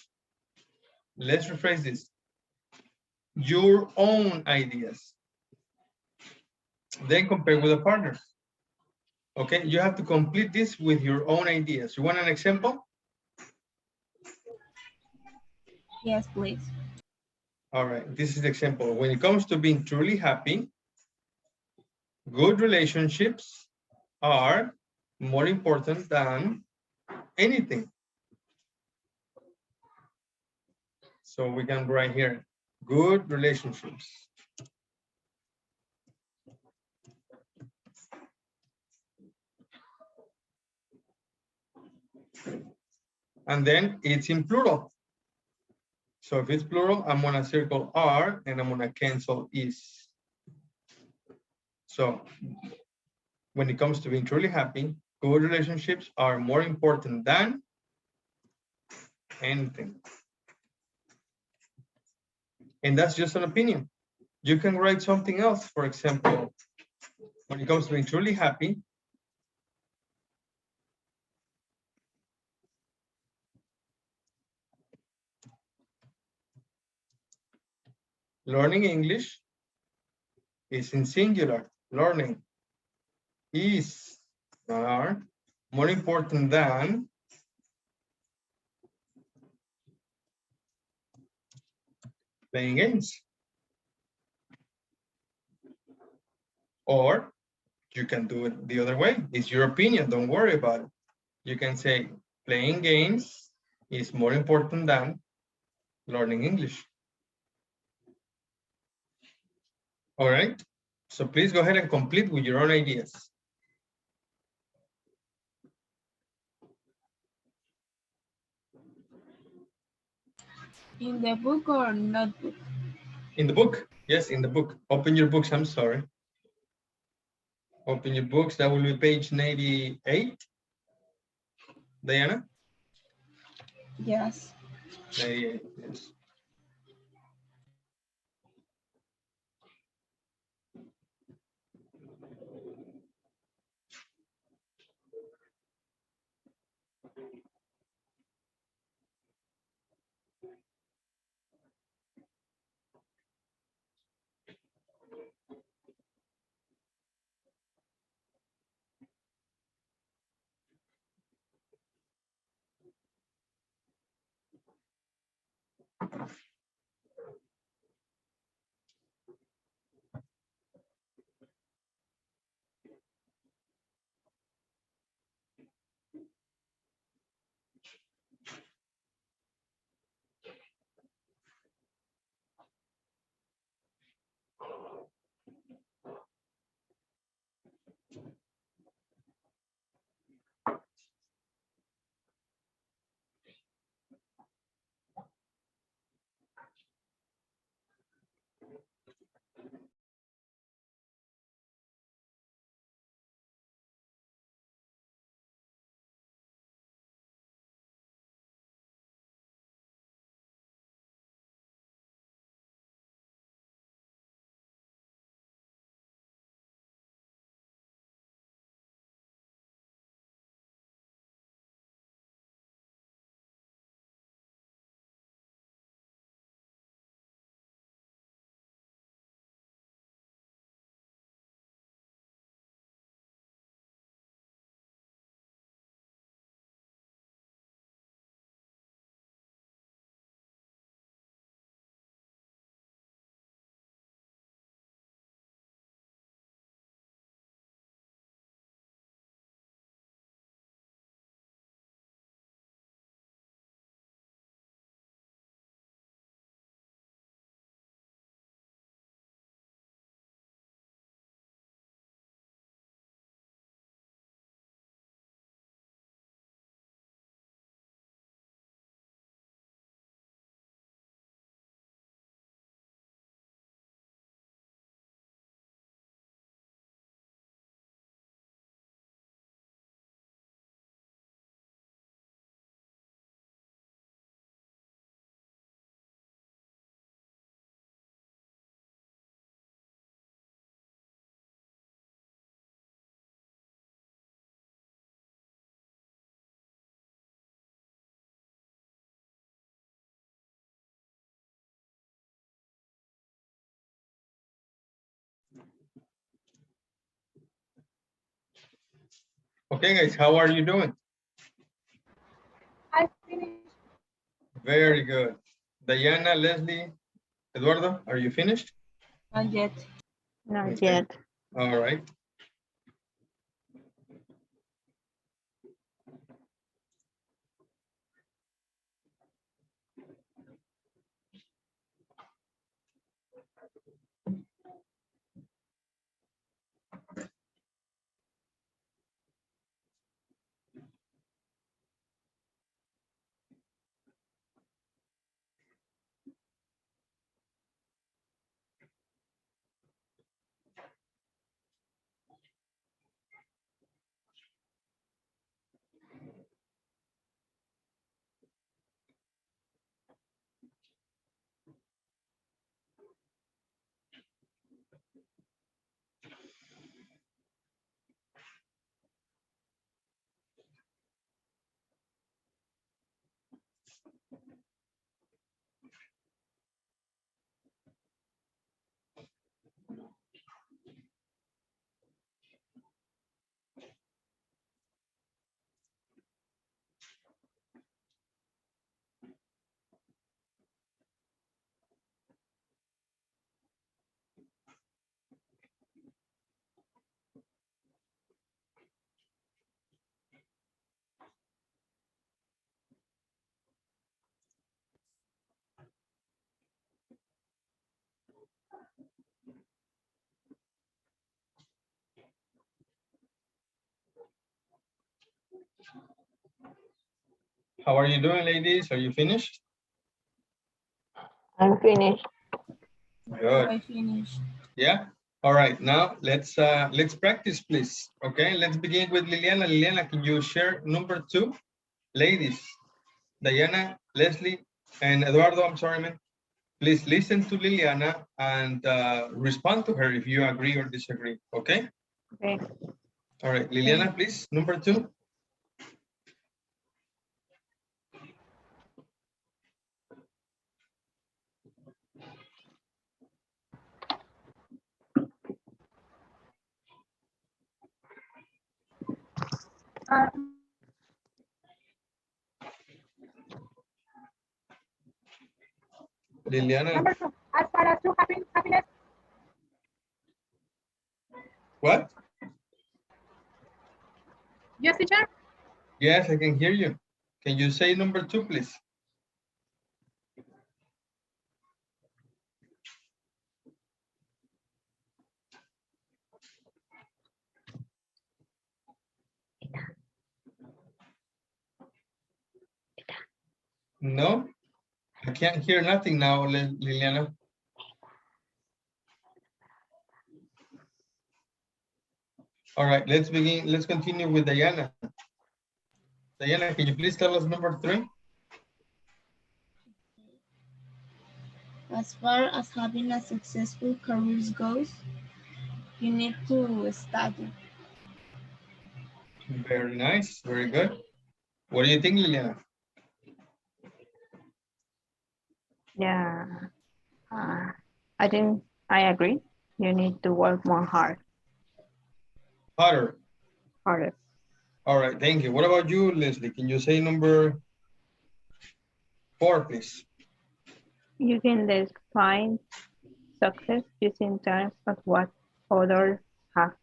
A: Let's rephrase this. Your own ideas. Then compare with a partner. Okay, you have to complete this with your own ideas. You want an example?
E: Yes, please.
A: All right, this is the example. When it comes to being truly happy, good relationships are more important than anything. So we can write here, good relationships. And then it's in plural. So if it's plural, I'm gonna circle are and I'm gonna cancel is. So when it comes to being truly happy, good relationships are more important than anything. And that's just an opinion. You can write something else. For example, when it comes to being truly happy, learning English is in singular. Learning is, not are, more important than playing games. Or you can do it the other way. It's your opinion. Don't worry about it. You can say playing games is more important than learning English. All right. So please go ahead and complete with your own ideas.
E: In the book or notebook?
A: In the book. Yes, in the book. Open your books. I'm sorry. Open your books. That will be page 98. Diana?
E: Yes.
A: 98, yes. Okay, guys, how are you doing?
N: I finished.
A: Very good. Diana, Leslie, Eduardo, are you finished?
E: Not yet.
F: Not
A: Okay.
F: yet.
A: All right. How are you doing, ladies? Are you finished?
F: I'm finished.
A: Good.
E: I finished.
A: Yeah. All right. Now let's practice, please. Okay. Let's begin with Liliana. Liliana, can you share number 2? Ladies, Diana, Leslie, and Eduardo. I'm sorry, man. Please listen to Liliana and respond to her if you agree or disagree. Okay.
F: Okay.
A: All right, Liliana, please. Number 2.
N: Uh,
A: Liliana.
N: Number 2. As far as true happiness.
A: What?
N: Yes, teacher.
A: Yes, I can hear you. Can you say number 2, please? No, I can't hear nothing now, Liliana. All right, let's begin. Let's continue with Diana. Diana, can you please tell us number 3?
E: As far as having a successful career goes, you need to study.
A: Very nice. Very good. What do you think, Liliana?
F: Yeah. Uh, I agree. You need to work more
A: Harder.
F: harder.
A: All right, thank you. What about you, Leslie? Can you say number 4, please?
F: You can define success using terms of what others have.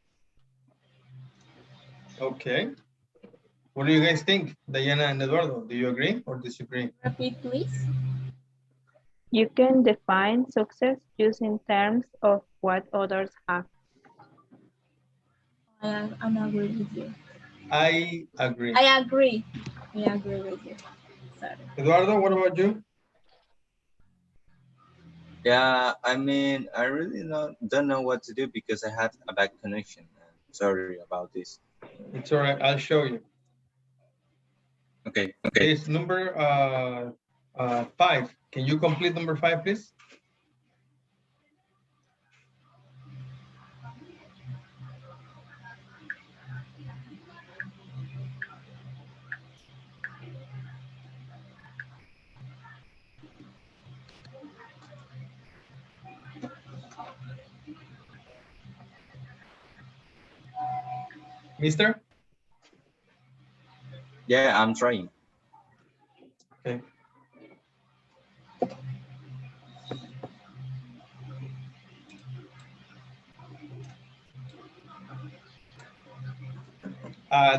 A: Okay. What do you guys think, Diana and Eduardo? Do you agree or disagree?
E: Repeat, please.
F: You can define success using terms of what others have.
E: I'm agree with you.
A: I agree.
E: I agree. I agree with you. Sorry.
A: Eduardo, what about you?
G: Yeah, I mean, I really don't know what to do because I have a bad connection. Sorry about this.
A: It's all right. I'll show you.
G: Okay.
A: It's number 5. Can you complete number 5, please? Mister?
G: Yeah, I'm trying.
A: Okay.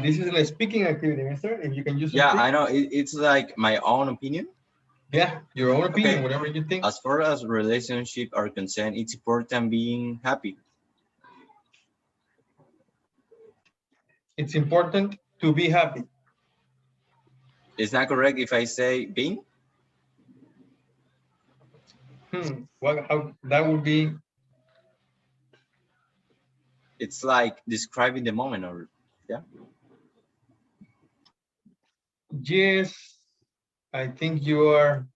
A: This is a speaking activity, mister. If you can use
G: Yeah,
A: speak.
G: I know. It's like my own opinion.
A: Yeah, your own opinion,
G: Okay.
A: whatever you think.
G: As far as relationships are concerned, it's important being happy.
A: It's important to be happy.
G: It's not correct if I say being.
A: What? How that would be?
G: It's like describing the moment, or yeah.
A: Yes, I think you are.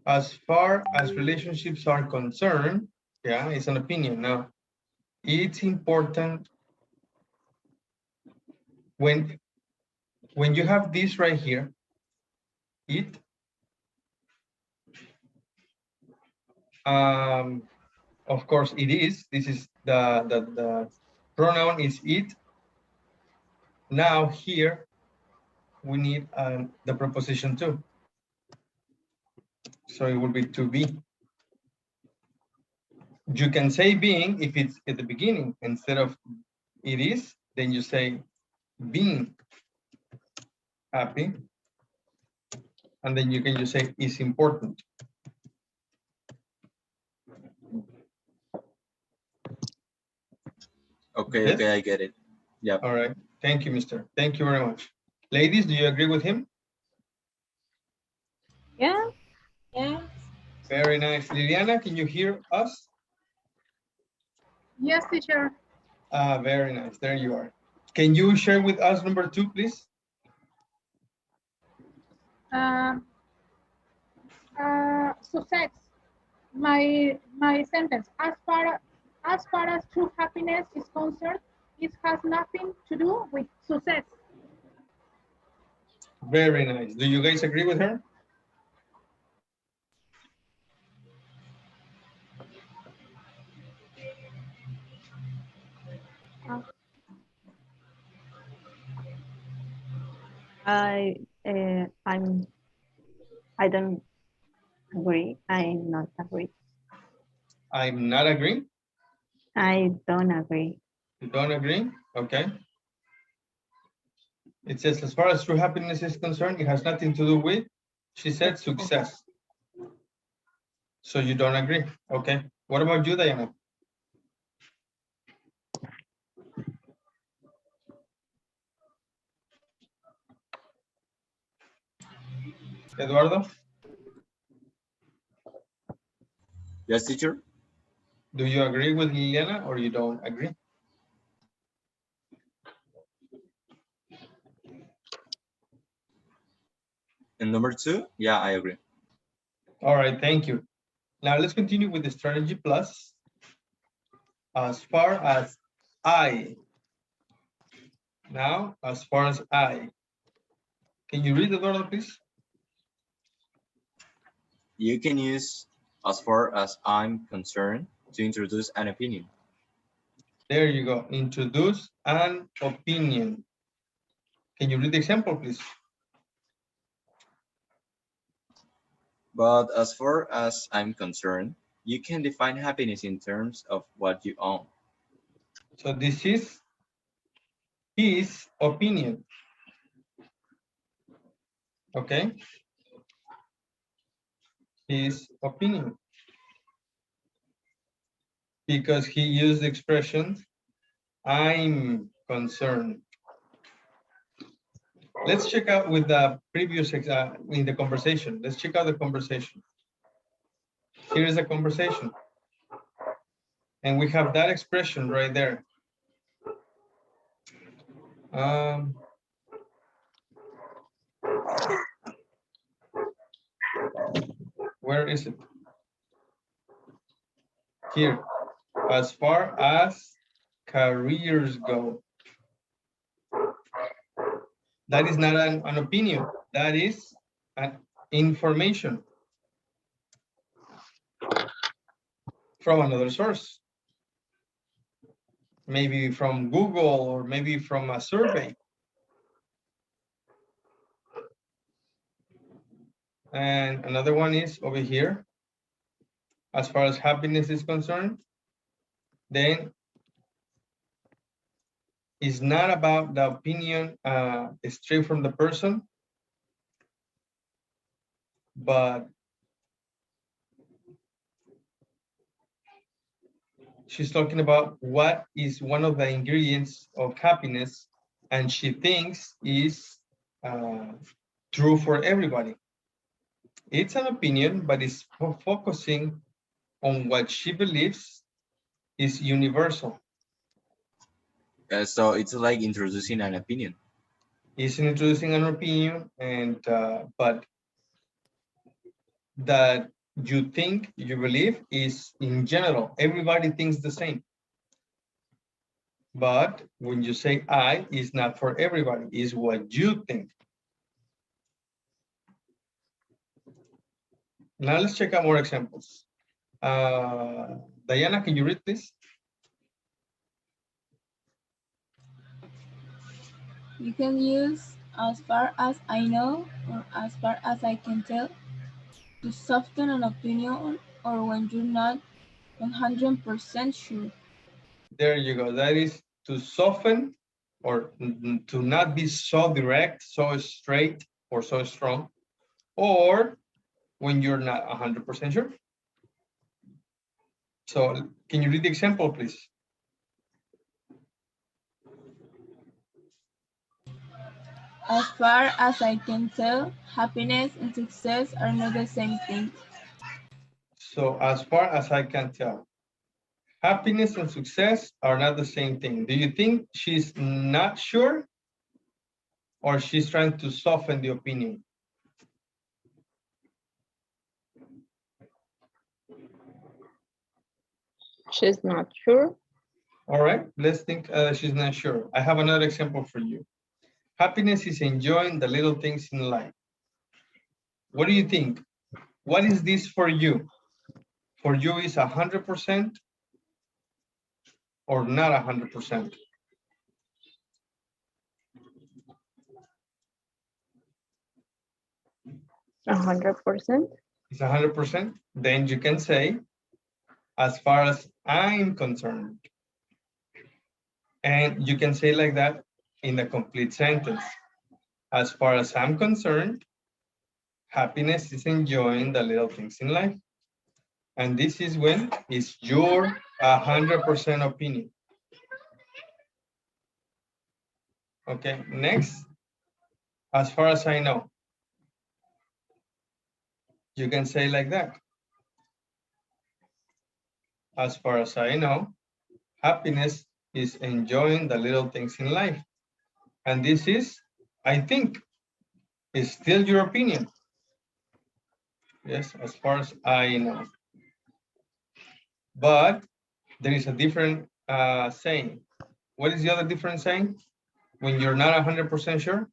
A: As far as relationships are concerned, yeah, it's an opinion. Now, it's important when you have this right here, it, of course it is, this is the pronoun is it. Now here we need the preposition to, so it would be to be. You can say being if it's at the beginning instead of it is, then you say being happy, and then you can just say is important.
G: Okay,
A: Yes?
G: okay, I get it. Yeah.
A: All right. Thank you, mister. Thank you very much. Ladies, do you agree with him?
F: Yeah.
E: Yeah.
A: Very nice. Liliana, can you hear us?
H: Yes, teacher.
A: Very nice. There you are. Can you share with us number 2, please?
H: Success. My sentence. As far as true happiness is concerned, it has nothing to do with success.
A: Very nice. Do you guys agree with her?
F: I I'm I don't agree. I'm not agree.
A: I'm not agreeing.
F: I don't agree.
A: You don't agree? Okay. It says, as far as true happiness is concerned, it has nothing to do with, she said, success. So you don't agree. Okay. What about you, Diana? Eduardo,
G: Yes, teacher.
A: do you agree with Liliana or you don't agree?
G: And number 2, yeah, I agree.
A: All right, thank you. Now let's continue with the strategy plus. As far as I. Now, as far as I. Can you read, Eduardo, please?
G: You can use as far as I'm concerned to introduce an opinion.
A: There you go. Introduce an opinion. Can you read the example, please?
G: But as far as I'm concerned, you can define happiness in terms of what you own.
A: So this is his opinion. Okay? His opinion. Because he used the expression, I'm concerned. Let's check out with the previous, in the conversation. Let's check out the conversation. Here is a conversation. And we have that expression right there. Where is it? Here. As far as careers go. That is not an opinion. That is an information from another source. Maybe from Google or maybe from a survey. And another one is over here. As far as happiness is concerned, then it's not about the opinion straight from the person, but she's talking about what is one of the ingredients of happiness, and she thinks is true for everybody. It's an opinion, but it's focusing on what she believes is universal.
G: So it's like introducing an opinion.
A: It's introducing an opinion, and but that you think, you believe is in general. Everybody thinks the same. But when you say I, it's not for everybody, it's what you think. Now let's check out more examples. Diana, can you read this?
E: You can use as far as I know or as far as I can tell to soften an opinion or when you're not 100% sure.
A: There you go. That is to soften or to not be so direct, so straight, or so strong, or when you're not 100% sure. So can you read the example, please?
E: As far as I can tell, happiness and success are not the same thing.
A: So as far as I can tell, happiness and success are not the same thing. Do you think she's not sure, or she's trying to soften the opinion?
F: She's not sure.
A: All right, let's think she's not sure. I have another example for you. Happiness is enjoying the little things in life. What do you think? What is this for you? For you is 100% or not 100%?
F: A 100%.
A: It's 100%. Then you can say, as far as I'm concerned. And you can say like that in a complete sentence. As far as I'm concerned, happiness is enjoying the little things in life. And this is when it's your 100% opinion. Okay, next. As far as I know. You can say like that. As far as I know, happiness is enjoying the little things in life. And this is, I think, is still your opinion. Yes, as far as I know. But there is a different saying. What is the other different saying? When you're not 100% sure?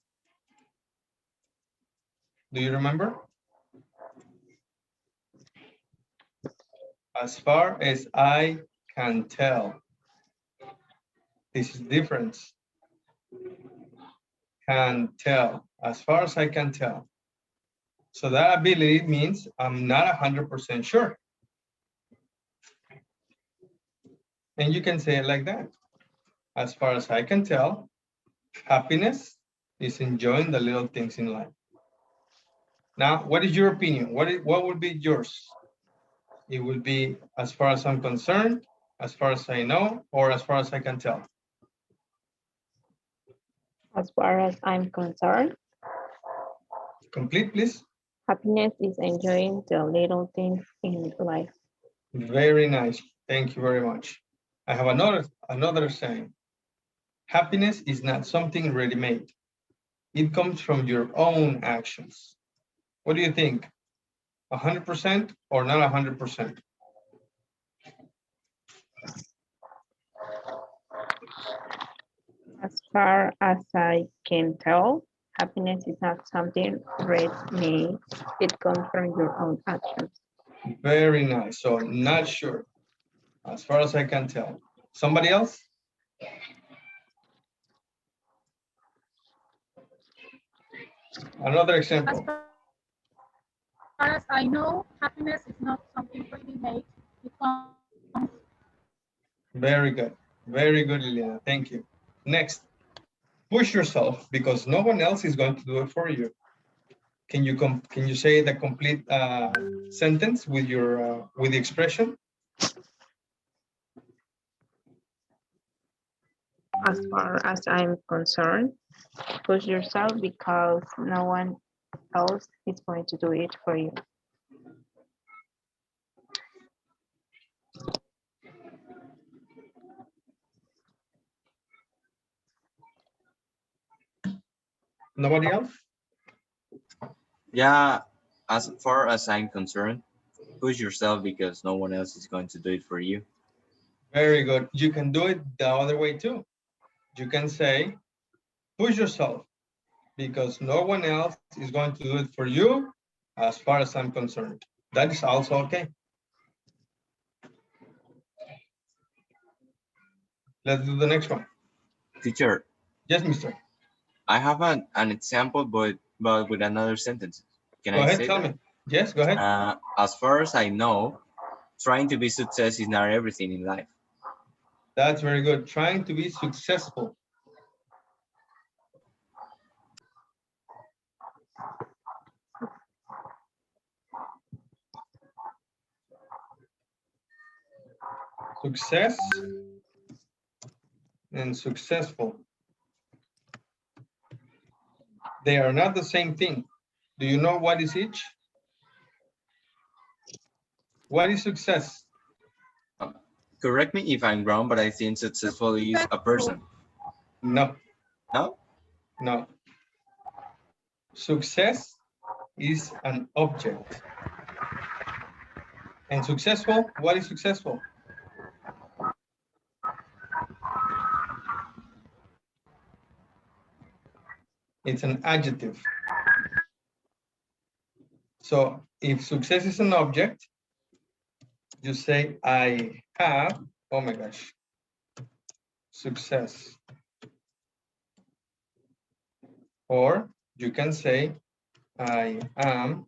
A: Do you remember? As far as I can tell. This is difference. Can tell. As far as I can tell. So that ability means I'm not 100% sure. And you can say it like that. As far as I can tell, happiness is enjoying the little things in life. Now, what is your opinion? What would be yours? It will be as far as I'm concerned, as far as I know, or as far as I can tell.
F: As far as I'm concerned.
A: Complete, please.
F: Happiness is enjoying the little things in life.
A: Very nice. Thank you very much. I have another saying. Happiness is not something ready-made. It comes from your own actions. What do you think? 100% or not 100%?
F: As far as I can tell, happiness is not something ready-made. It comes from your own actions.
A: Very nice. So not sure. As far as I can tell. Somebody else? Another
N: As
A: example.
N: far as I know, happiness is not something ready-made. It comes.
A: Very good. Very good, Liliana. Thank you. Next, push yourself because no one else is going to do it for you. Can you say the complete sentence with your with the expression?
F: As far as I'm concerned, push yourself because no one else is going to do it for you.
A: Nobody else?
G: Yeah, as far as I'm concerned, push yourself because no one else is going to do it for you.
A: Very good. You can do it the other way too. You can say, push yourself because no one else is going to do it for you as far as I'm concerned. That is also okay. Let's do the next one.
G: Teacher,
A: Yes, mister.
G: I have an example, but with another sentence. Can
A: Go
G: I
A: ahead,
G: say
A: tell
G: that?
A: me. Yes, go ahead.
G: As far as I know, trying to be success is not everything in life.
A: That's very good. Trying to be successful. Success and successful. They are not the same thing. Do you know what is each? What is success?
G: Correct me if I'm wrong, but I think successful is a person.
A: No.
G: No?
A: No. Success is an object. And successful, what is successful? It's an adjective. So if success is an object, you say, I have, oh my gosh, success. Or you can say, I am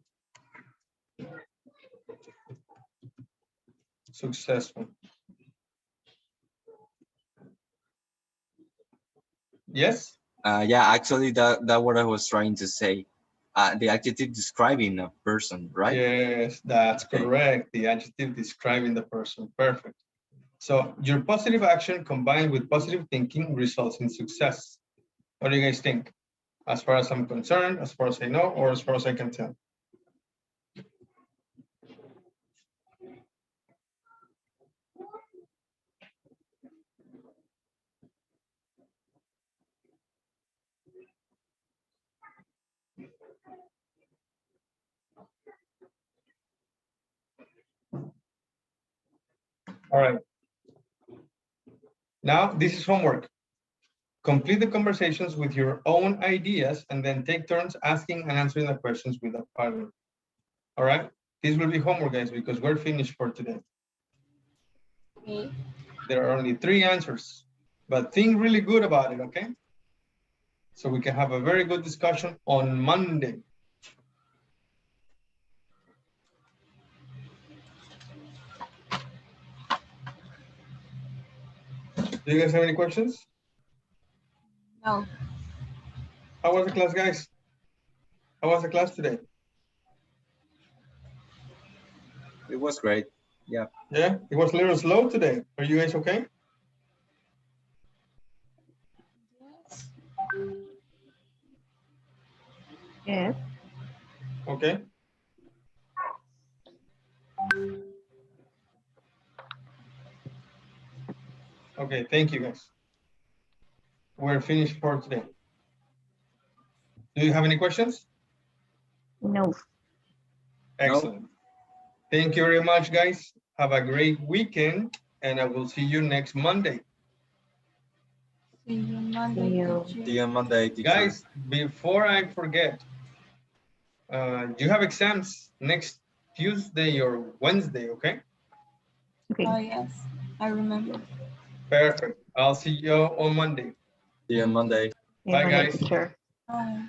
A: successful. Yes?
G: Yeah, actually, that what I was trying to say. The adjective describing a person, right?
A: Yes, that's correct. The adjective describing the person. Perfect. So your positive action combined with positive thinking results in success. What do you guys think? As far as I'm concerned, as far as I know, or as far as I can tell? All right. Now, this is homework. Complete the conversations with your own ideas and then take turns asking and answering the questions with a partner. All right? This will be homework, guys, because we're finished for today.
E: Okay.
A: There are only 3 answers, but think really good about it, okay? So we can have a very good discussion on Monday. Do you guys have any questions?
E: No.
A: How was the class, guys? How was the class today?
G: It was great. Yeah.
A: Yeah, it was a little slow today. Are you guys okay?
F: Yes.
A: Okay. Okay, thank you, guys. We're finished for today. Do you have any questions?
F: No.
A: Excellent. Thank you very much, guys. Have a great weekend, and I will see you next Monday.
E: See you Monday, teacher.
G: See you on Monday, teacher.
A: Guys, before I forget, you have exams next Tuesday or Wednesday, okay?
F: Okay.
E: Oh, yes. I remember.
A: Perfect. I'll see you on Monday.
G: See you on Monday.
A: Bye, guys.
F: Teacher.
E: Bye.